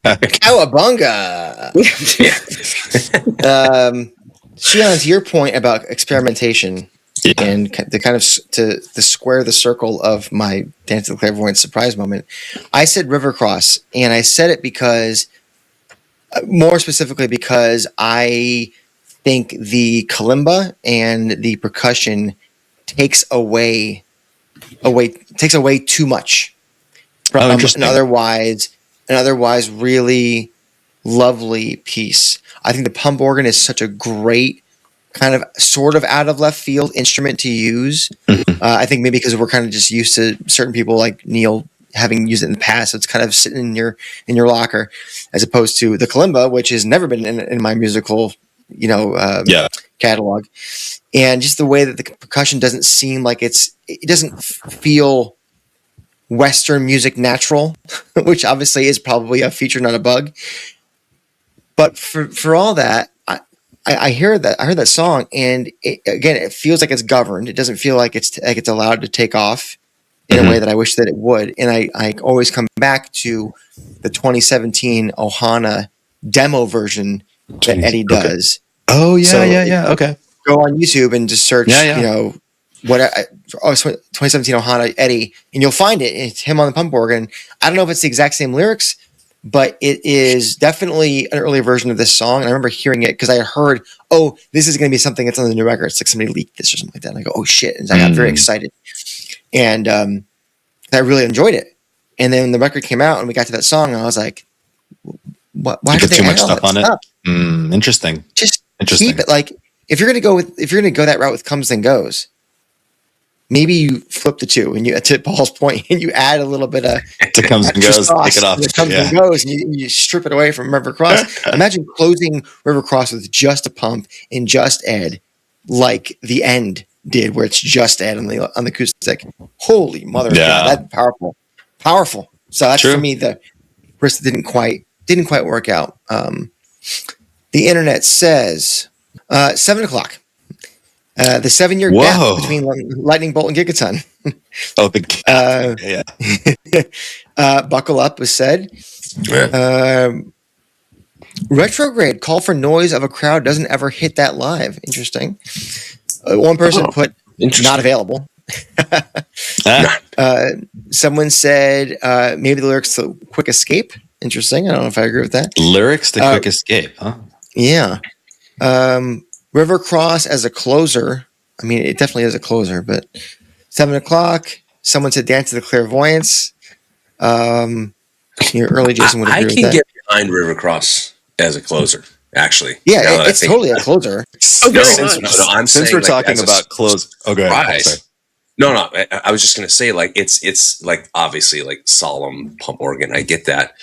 Cowabunga. Sheehan, to your point about experimentation and the kind of to square the circle of my Dance of the Clairvoyant surprise moment, I said River Cross, and I said it because, more specifically, because I think the kalimba and the percussion takes away too much from an otherwise really lovely piece. I think the pump organ is such a great kind of sort of out of left field instrument to use. I think maybe because we're kind of just used to certain people like Neil having used it in the past, so it's kind of sitting in your locker, as opposed to the kalimba, which has never been in my musical catalog. And just the way that the percussion doesn't seem like it doesn't feel Western music natural, which obviously is probably a feature, not a bug. But for all that, I heard that song, and it feels like it's governed. It doesn't feel like it's allowed to take off. in a way that I wish that it would. And I always come back to the 2017 Ohana demo version that Eddie does. Oh yeah, So Okay. Go on YouTube and just search, 2017 Ohana Eddie, and you'll find it. It's him on the pump organ. I don't know if it's the exact same lyrics, but it is definitely an earlier version of this song. And I remember hearing it because I heard, oh, this is going to be something that's on the new record. It's like somebody leaked this or something like that. And I go, oh shit. And I got very excited. And I really enjoyed it. And then the record came out and we got to that song and I was like, why did they too much add all stuff that on stuff? it? Interesting. Just keep it. Like, if you're going to go that route with Comes and Goes, maybe you flip the two and you, to Paul's point, and you add a little bit of to Comes and Goes, take it off. It Comes and Goes, and you strip it away from River Cross. Imagine closing River Cross with just a pump and just Ed, like the end did, where it's just Ed on the acoustic. Holy mother of God, that's powerful. So that's for me the risk that didn't quite work out. The internet says 7 o'clock. The 7-year gap between Lightning Bolt and Gigaton. Buckle up was said. Retrograde call for noise of a crowd doesn't ever hit that live. Interesting. One person put not available. Someone said maybe the lyrics to Quick Escape. Interesting. I don't know if I agree with that. Lyrics to Quick Escape, huh? Yeah. River Cross as a closer. I mean, it definitely is a closer, but 7 o'clock. Someone said Dance to the Clairvoyance. Your early Jason would agree with that. I can get behind River Cross as a closer, actually. Yeah, it's totally a closer. Since we're talking about close. Okay. No, I was just going to say, like, it's like obviously like solemn pump organ. I get that.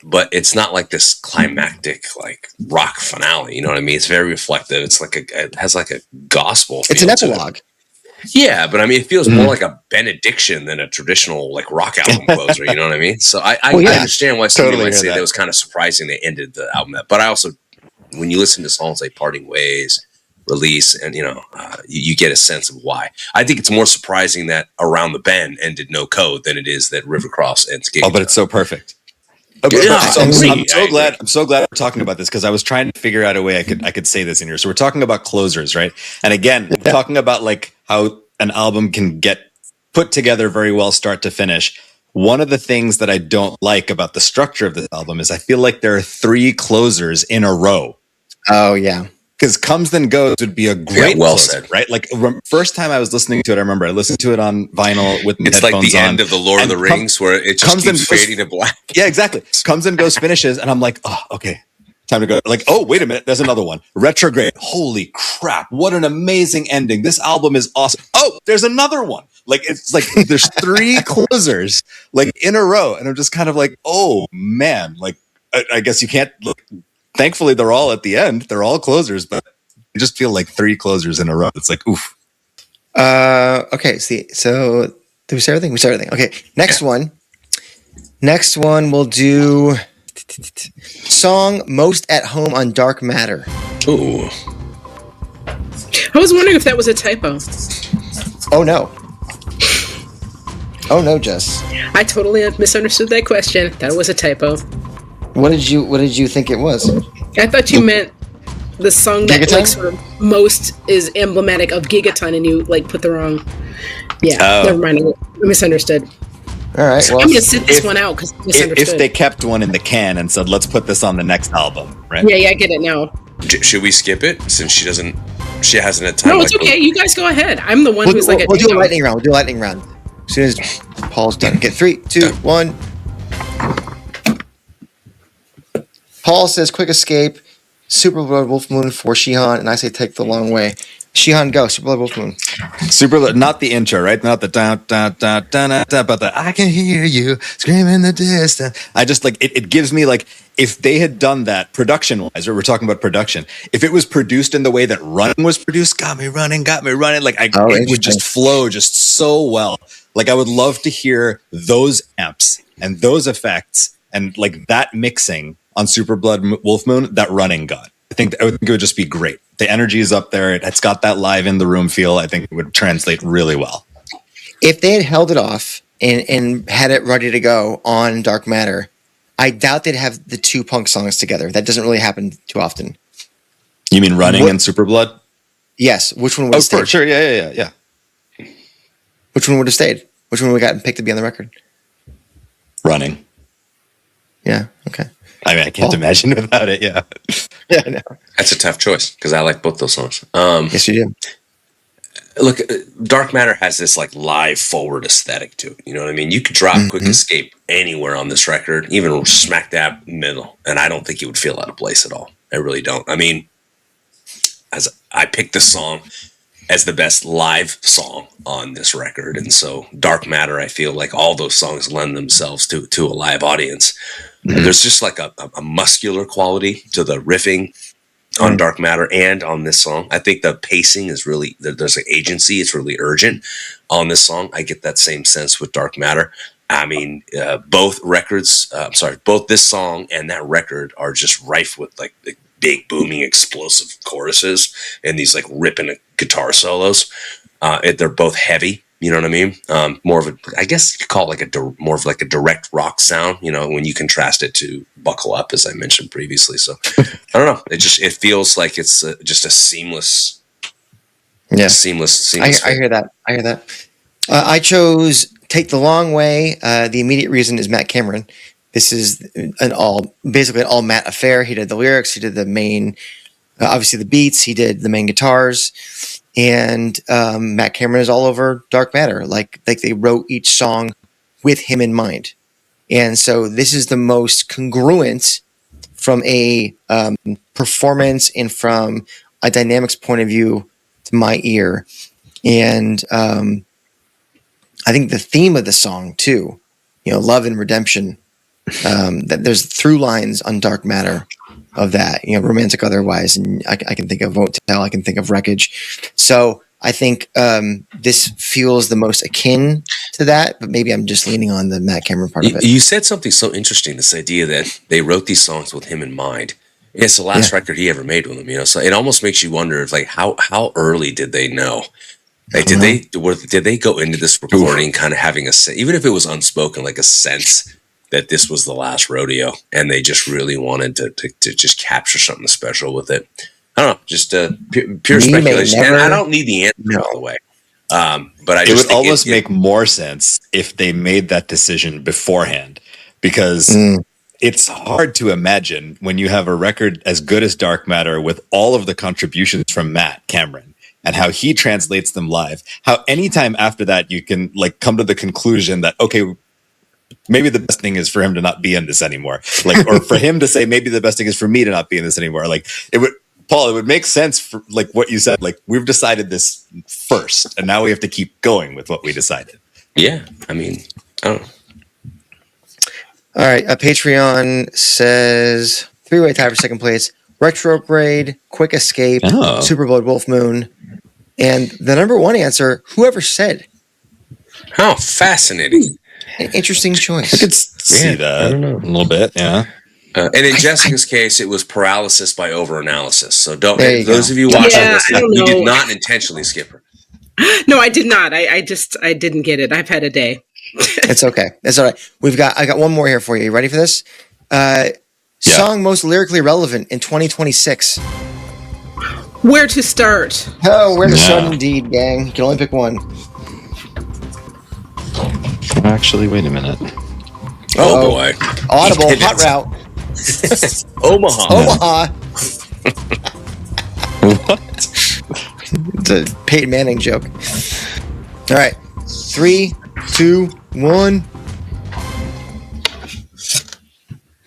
But it's not like this climactic, like rock finale. You know what I mean? It's very reflective. It's like it has like a gospel. It's an epilogue. Yeah, but I mean, it feels more like a benediction than a traditional like rock album closer. You know what I mean? So I understand why somebody might say that was kind of surprising they ended the album that. But I also, when you listen to songs like "Parting Ways," "Release," and you get a sense of why. I think it's more surprising that "Around the Bend" ended no code than it is that "River Cross" ends. Oh, but it's so perfect. Okay, I'm so glad we're talking about this because I was trying to figure out a way I could say this in here. So we're talking about closers, right? And again, we're talking about like how an album can get put together very well, start to finish. One of the things that I don't like about the structure of this album is I feel like there are 3 closers in a row. Oh yeah. Because Comes Then Goes would be a great closer, right? Like first time I was listening to it, I remember I listened to it on vinyl with my headphones on. It's like the end of the Lord of the Rings where it just keeps fading to black. Yeah, exactly. Comes and Goes finishes, and I'm like, oh, okay, time to go. Like, oh, wait a minute, there's another one. Retrograde. Holy crap! What an amazing ending. This album is awesome. Oh, there's another one. Like it's like there's 3 closers like in a row, and I'm just kind of like, oh man, like I guess you can't look. Thankfully, they're all at the end. They're all closers, but I just feel like 3 closers in a row. It's like, oof. Okay, so did we say everything? We said everything. Okay, next one. Next one we'll do song most at home on Dark Matter. Ooh. I was wondering if that was a typo. Oh no. Oh no, Jess. I totally misunderstood that question. That was a typo. What did you think it was? I thought you meant the song that like sort of most is emblematic of Gigaton, and you like put the wrong. Yeah, never mind. I misunderstood. All right. Well, I'm gonna sit this one out because I misunderstood. If they kept one in the can and said, "Let's put this on the next album," right? Yeah, I get it now. Should we skip it since she hasn't had time? No, it's okay. You guys go ahead. I'm the one who's like. We'll do a lightning round. We'll do a lightning round as soon as Paul's done. Get 3, 2, 1. Paul says Quick Escape, Superlatives Wolf Moon for Sheehan, and I say Take the Long Way. Sheehan, go. Superlatives Wolf Moon. Not the intro, right? Not the da da da da da da, but the I can hear you screaming in the distance. I just like it gives me like if they had done that production wise, or we're talking about production, if it was produced in the way that Running was produced, got me running, like it would just flow just so well. Like I would love to hear those amps and those effects and like that mixing on Super Blood Wolf Moon that Running got. I think it would just be great. The energy is up there. It's got that live in the room feel. I think it would translate really well. if they had held it off and had it ready to go on Dark Matter, I doubt they'd have the two punk songs together. That doesn't really happen too often. You mean Running and Superblood? Yes. Which one would have stayed? Sure. Yeah. Which one would have stayed? Which one would have gotten picked to be on the record? Running. Yeah. Okay. I mean, I can't imagine without it. Yeah. Yeah, I know. That's a tough choice because I like both those songs. Yes, you do. Look, Dark Matter has this like live forward aesthetic to it. You know what I mean? You could drop Quick Escape anywhere on this record, even smack dab middle, and I don't think it would feel out of place at all. I really don't. I mean, as I picked this song as the best live song on this record, and so Dark Matter, I feel like all those songs lend themselves to a live audience. There's just like a muscular quality to the riffing on Dark Matter and on this song. I think the pacing is really, there's an agency. It's really urgent on this song. I get that same sense with Dark Matter. I mean, both this song and that record are just rife with like the big booming explosive choruses and these like ripping guitar solos. They're both heavy. You know what I mean? More of a, I guess you could call it like more of like a direct rock sound, you know, when you contrast it to Buckle Up, as I mentioned previously. So I don't know. It feels like it's just a seamless. I hear that. I chose Take the Long Way. The immediate reason is Matt Cameron. This is basically an all Matt affair. He did the lyrics. He did the main, obviously the beats. He did the main guitars. And Matt Cameron is all over Dark Matter. Like they wrote each song with him in mind. And so this is the most congruent from a performance and from a dynamics point of view to my ear. And I think the theme of the song too, you know, love and redemption, that there's through lines on Dark Matter of that, you know, romantic otherwise, and I can think of Won't Tell, I can think of Wreckage. So I think this feels the most akin to that, but maybe I'm just leaning on the Matt Cameron part of it. You said something so interesting, this idea that they wrote these songs with him in mind. It's the last record he ever made with him, you know. So it almost makes you wonder, if, like, how early did they know? Like, did they go into this recording kind of having a sense, even if it was unspoken, like a sense that this was the last rodeo, and they just really wanted to just capture something special with it? I don't know, just pure speculation. And I don't need the answer, by the way. But it would almost make more sense if they made that decision beforehand, because it's hard to imagine when you have a record as good as Dark Matter with all of the contributions from Matt Cameron and how he translates them live, how anytime after that you can like come to the conclusion that, okay, maybe the best thing is for him to not be in this anymore. Like, or for him to say, maybe the best thing is for me to not be in this anymore. Like, it would make sense for like what you said. Like, we've decided this first, and now we have to keep going with what we decided. Yeah. I mean, I don't know. All right. Patreon says 3-way tie for second place: Retrograde, Quick Escape, Superblood, Wolf Moon. And the number one answer, Whoever Said. How fascinating. An interesting choice. I could see that a little bit, yeah. And in Jessica's case, it was paralysis by overanalysis. So those of you watching this, you did not intentionally skip her. No, I did not. I didn't get it. I've had a day. It's okay. That's all right. I got one more here for you. You ready for this? Song most lyrically relevant in 2026. Where to start? Oh, where to start indeed, gang. You can only pick one. Actually, wait a minute. Oh boy. Audible, hot route. Omaha. What? It's a Peyton Manning joke. All right. 3, 2, 1.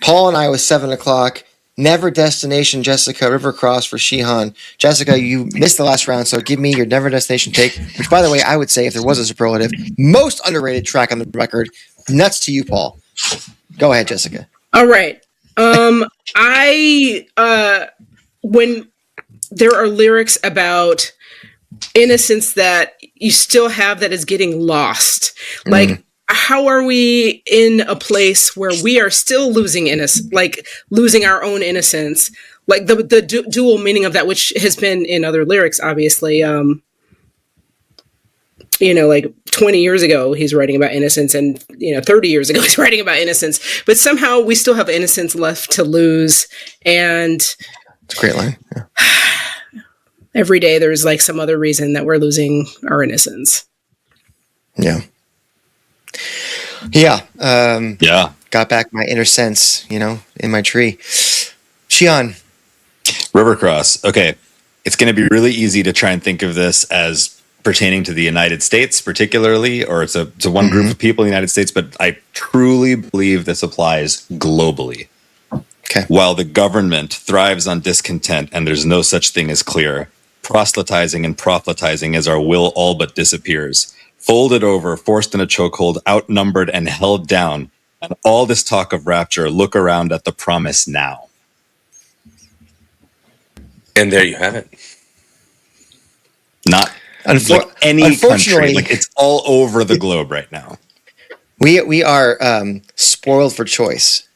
Paul and I was 7 o'clock. Never Destination, Jessica. River Cross for Sheehan. Jessica, you missed the last round, so give me your Never Destination take, which, by the way, I would say, if there was a superlative, most underrated track on the record. Nuts to you, Paul. Go ahead, Jessica. All right. When there are lyrics about innocence that you still have that is getting lost, like, how are we in a place where we are still losing innocence, like losing our own innocence, like the dual meaning of that, which has been in other lyrics, obviously, like 20 years ago he's writing about innocence, and 30 years ago he's writing about innocence, but somehow we still have innocence left to lose. And it's a great line. Yeah. Every day there's like some other reason that we're losing our innocence. Yeah. Got back my inner sense, in my tree. Sheehan. Rivercross. Okay. It's going to be really easy to try and think of this as pertaining to the United States particularly, or it's a one group of people in the United States, but I truly believe this applies globally. Okay. While the government thrives on discontent and there's no such thing as clear, proselytizing and prophetizing as our will all but disappears. Folded over, forced in a chokehold, outnumbered and held down. And all this talk of rapture, look around at the promise now. And there you have it. Not like any country. Like it's all over the globe right now. We are spoiled for choice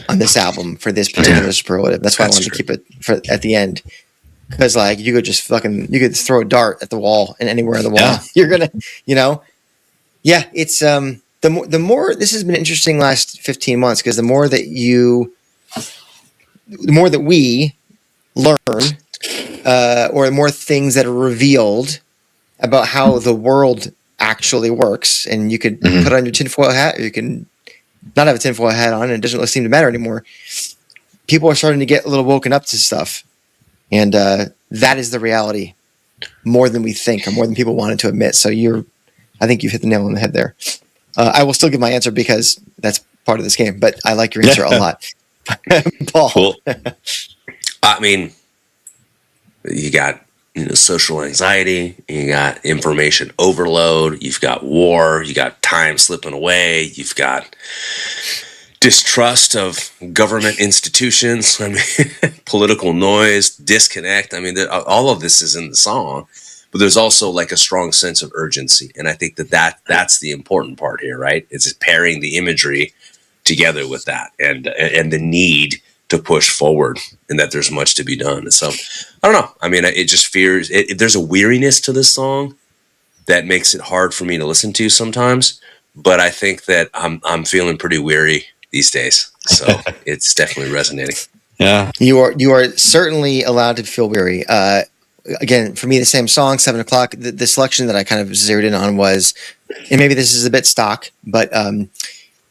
on this album for this particular superlative. That's why I wanted to keep it at the end. Because like you could just you could throw a dart at the wall and anywhere on the wall. Yeah. You're gonna, it's the more this has been interesting last 15 months, because the more that we learn, or the more things that are revealed about how the world actually works, and you could put on your tinfoil hat, or you can not have a tinfoil hat on, and it doesn't really seem to matter anymore. People are starting to get a little woken up to stuff. And that is the reality, more than we think, or more than people wanted to admit. So I think you've hit the nail on the head there. I will still give my answer because that's part of this game, but I like your answer a lot. Paul. Cool. I mean, you got social anxiety, you got information overload, you've got war, you got time slipping away, you've got distrust of government institutions, political noise, disconnect. All of this is in the song, but there's also like a strong sense of urgency. And I think that's the important part here, right? It's just pairing the imagery together with that and the need to push forward, and that there's much to be done. So I don't know. It just fears there's a weariness to this song that makes it hard for me to listen to sometimes, but I think that I'm feeling pretty weary these days, so it's definitely resonating. Yeah, you are certainly allowed to feel weary. Again, for me, the same song, 7 o'clock. The selection that I kind of zeroed in on was, and maybe this is a bit stock, but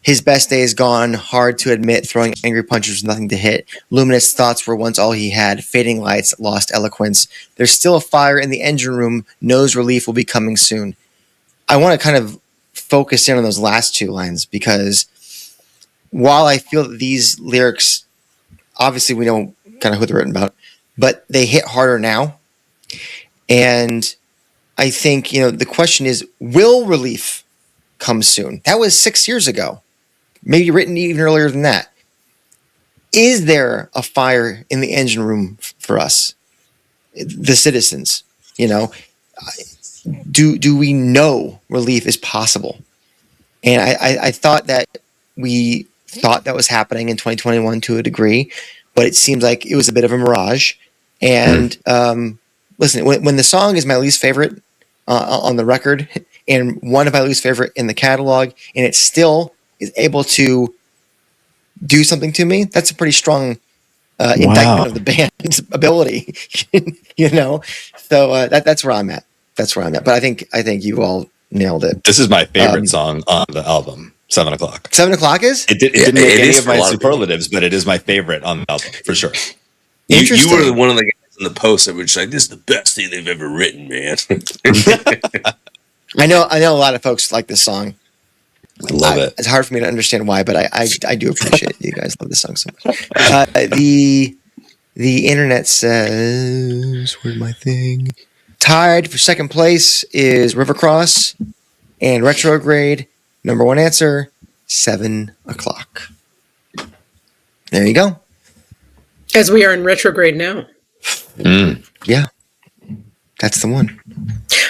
his best day is gone. Hard to admit. Throwing angry punches with nothing to hit. Luminous thoughts were once all he had. Fading lights lost eloquence. There's still a fire in the engine room. Knows relief will be coming soon. I want to kind of focus in on those last two lines, because while I feel that these lyrics, obviously we know kind of who they're written about, but they hit harder now. And I think, the question is, will relief come soon? That was 6 years ago, maybe written even earlier than that. Is there a fire in the engine room for us, the citizens? Do we know relief is possible? And I thought that we thought that was happening in 2021 to a degree, but it seems like it was a bit of a mirage. And listen, when the song is my least favorite on the record, and one of my least favorite in the catalog, and it still is able to do something to me, that's a pretty strong indictment of the band's ability. So that's where I'm at. But I think you all nailed it. This is my favorite song on the album. 7 o'clock. 7 o'clock is? It didn't make any of my superlatives, but it is my favorite on the album for sure. You were one of the guys in the post that were just like, "This is the best thing they've ever written, man." I know a lot of folks like this song. I love it. It's hard for me to understand why, but I do appreciate it. You guys love this song so much. The internet says, where's my thing? Tied for second place is Rivercross and Retrograde. Number one answer, 7 o'clock. There you go. As we are in retrograde now. Yeah, that's the one.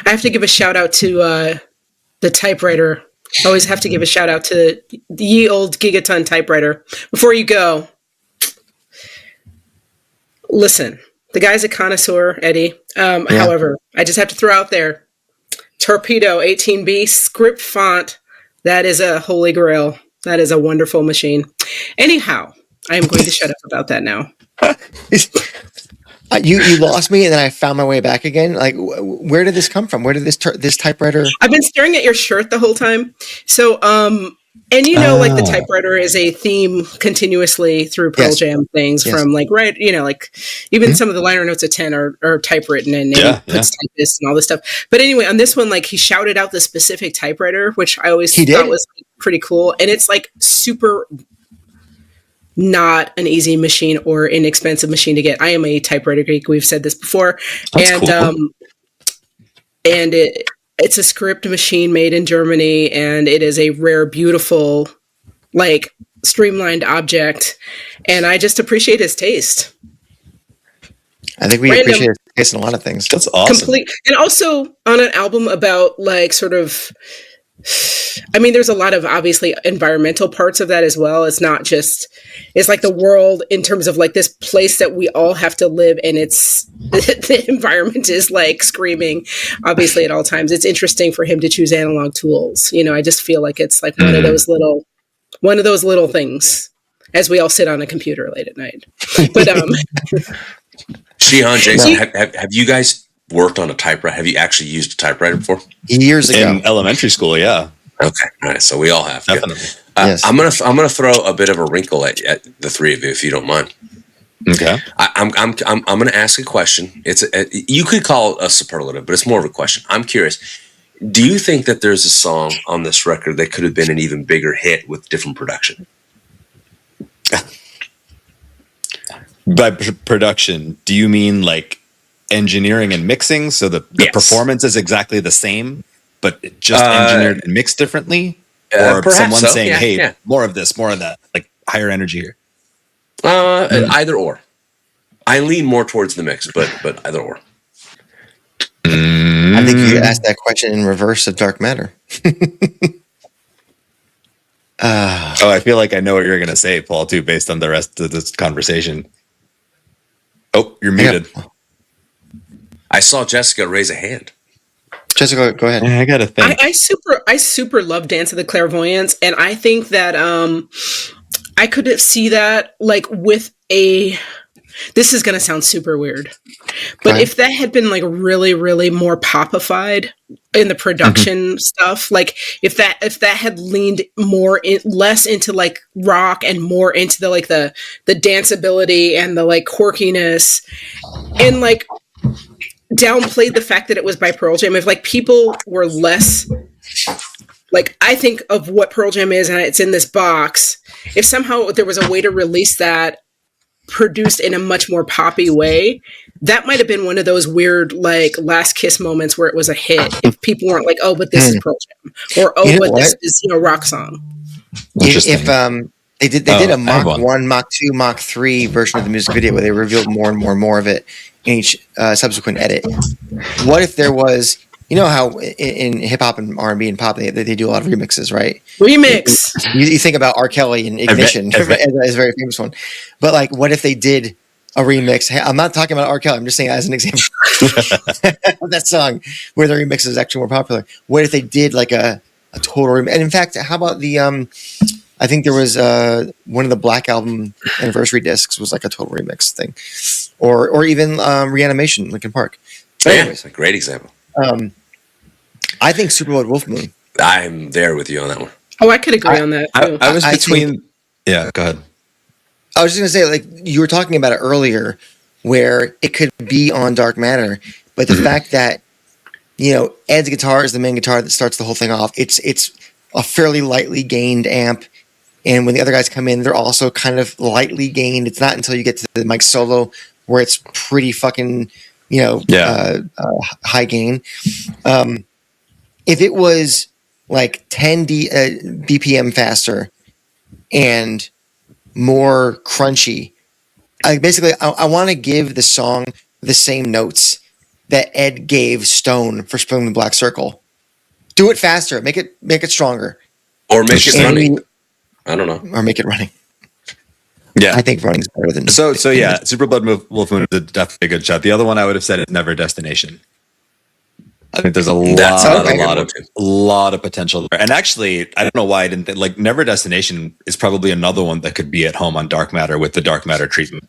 I have to give a shout out to the typewriter. I always have to give a shout out to the ye old Gigaton typewriter. Before you go, listen, the guy's a connoisseur, Eddie. However, I just have to throw out there, Torpedo 18B script font. That is a holy grail. That is a wonderful machine. Anyhow, I am going to shut up about that now. You lost me, and then I found my way back again. Like, where did this come from? Where did this typewriter? I've been staring at your shirt the whole time. So, and you know, like the typewriter is a theme continuously through Pearl Jam things from like, right, you know, like even some of the liner notes of 10 are typewritten and puts typists and all this stuff. But anyway, on this one, like he shouted out the specific typewriter, which I always thought was pretty cool. And it's like super not an easy machine or inexpensive machine to get. I am a typewriter geek. We've said this before. That's cool. And it's a script machine made in Germany, and it is a rare, beautiful, like streamlined object. And I just appreciate his taste. I think we appreciate his taste in a lot of things. That's awesome. And also on an album about like sort of, I mean, there's a lot of obviously environmental parts of that as well. It's not just, it's like the world in terms of like this place that we all have to live, and it's the environment is like screaming obviously at all times. It's interesting for him to choose analog tools. You know, I just feel like it's like one of those little things as we all sit on a computer late at night. But Sheehan, Jason, have you guys worked on a typewriter? Have you actually used a typewriter before? Years ago. In elementary school, yeah. Okay, all right. So we all have. Definitely. Yes. I'm gonna throw a bit of a wrinkle at the three of you, if you don't mind. Okay. I'm gonna ask a question. You could call it a superlative, but it's more of a question. I'm curious. Do you think that there's a song on this record that could have been an even bigger hit with different production? By production, do you mean like engineering and mixing? So the performance is exactly the same, but just engineered and mixed differently? Or someone saying, hey, more of this, more of that, like higher energy here? Either or. I lean more towards the mix, but either or. I think you asked that question in reverse of Dark Matter. I feel like I know what you're going to say, Paul, too, based on the rest of this conversation. Oh, you're muted. I saw Jessica raise a hand. Jessica, go ahead. I got to think. I super love Dance of the Clairvoyants, and I think that I could see that like with a. This is going to sound super weird, but if that had been like really, really more popified in the production stuff, like if that had leaned less into like rock and more into the danceability and the like quirkiness, and like downplayed the fact that it was by Pearl Jam. If like people were less like, I think of what Pearl Jam is and it's in this box, if somehow there was a way to release that produced in a much more poppy way, that might have been one of those weird like Last Kiss moments where it was a hit. If people weren't like, oh, but this is Pearl Jam, or this is rock song. If they did a Mach 1, Mach 2, Mach 3 version of the music video where they revealed more and more and more of it in each subsequent edit. What if there was, you know how in hip hop and R&B and pop they do a lot of remixes, right? Remix. You think about R. Kelly and Ignition as a very famous one, but like, what if they did a remix? Hey, I'm not talking about R. Kelly. I'm just saying as an example of that song where the remix is actually more popular. What if they did like a total remix? And in fact, how about the I think there was one of the Black Album anniversary discs was like a total remix thing, or even Reanimation, Linkin Park. But anyways, a great example. I think Superlatives Wolf Moon. I'm there with you on that one. Oh, I could agree on that too. I was between. Yeah, go ahead. I was just going to say, like you were talking about it earlier, where it could be on Dark Matter, but the fact that, you know, Ed's guitar is the main guitar that starts the whole thing off. It's a fairly lightly gained amp, and when the other guys come in, they're also kind of lightly gained. It's not until you get to the Mike solo where it's pretty fucking, you know, high gain. If it was like 10 BPM faster and more crunchy, I want to give the song the same notes that Ed gave Stone for Spilling the Black Circle. Do it faster. Make it stronger. Or make it running. I don't know. Or make it running. Yeah, I think running's better than so yeah. Super Blood Wolf Moon is definitely a good shot. The other one I would have said is Never Destination. I think there's a lot of potential there. And actually, I don't know why I didn't think, like, Never Destination is probably another one that could be at home on Dark Matter with the Dark Matter treatment.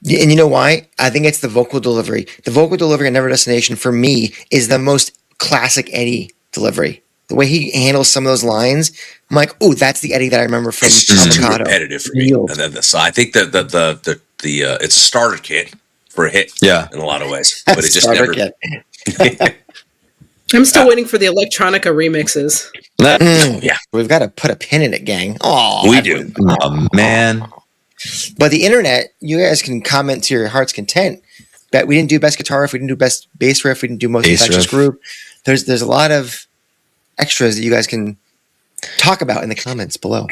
Yeah, and you know why? I think it's the vocal delivery. The vocal delivery on Never Destination for me is the most classic Eddie delivery. The way he handles some of those lines, I'm like, oh, that's the Eddie that I remember from It's just too Avocado. repetitive for me. So I think that the it's a starter kit for a hit. Yeah, in a lot of ways, but it just never. I'm still waiting for the electronica remixes. Yeah, we've got to put a pin in it, gang. Oh, we do. Oh man. But the internet, you guys can comment to your heart's content. That we didn't do best guitar riff, we didn't do best bass riff, we didn't do most infectious group. There's a lot of extras that you guys can talk about in the comments below.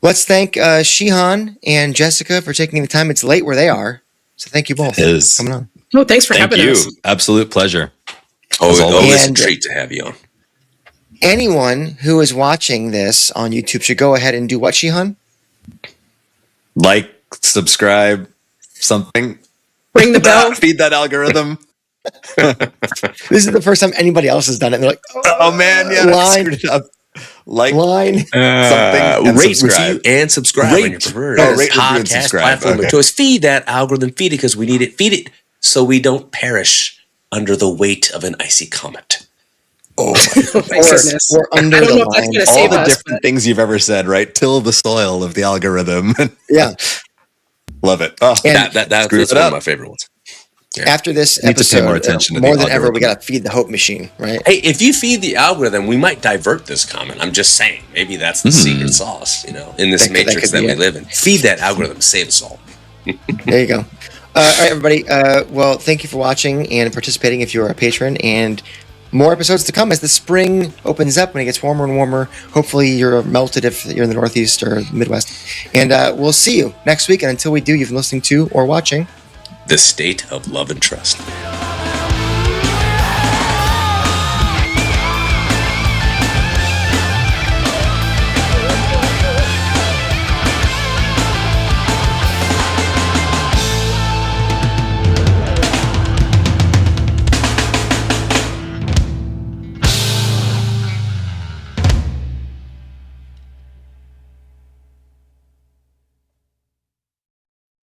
Let's thank Sheehan and Jessica for taking the time. It's late where they are, so thank you both for coming on. Oh, thanks for having us. Absolute pleasure. Always a treat to have you on. Anyone who is watching this on YouTube should go ahead and do what, Sheehan? Like, subscribe, something. Ring the bell. Feed that algorithm. This is the first time anybody else has done it. They're like, oh man, yeah, line, it up. Like line, something, and rate, subscribe. review, and subscribe on your preferred podcast platform of choice. Feed that algorithm, feed it because we need it. Feed it so we don't perish under the weight of an icy comet. Oh my goodness! Or under the line. All the different things you've ever said, right? Till the soil of the algorithm. Yeah, love it. Oh, that's one of my favorite ones. Yeah. After this episode, more than ever, we got to feed the hope machine, right? Hey, if you feed the algorithm, we might divert this comment. I'm just saying, maybe that's the secret sauce, in this matrix that we live in. Feed that algorithm, save us all. There you go. All right, everybody. Well, thank you for watching and participating if you're a patron, and more episodes to come as the spring opens up when it gets warmer and warmer. Hopefully you're melted if you're in the Northeast or Midwest. And we'll see you next week. And until we do, you've been listening to or watching The State of Love and Trust.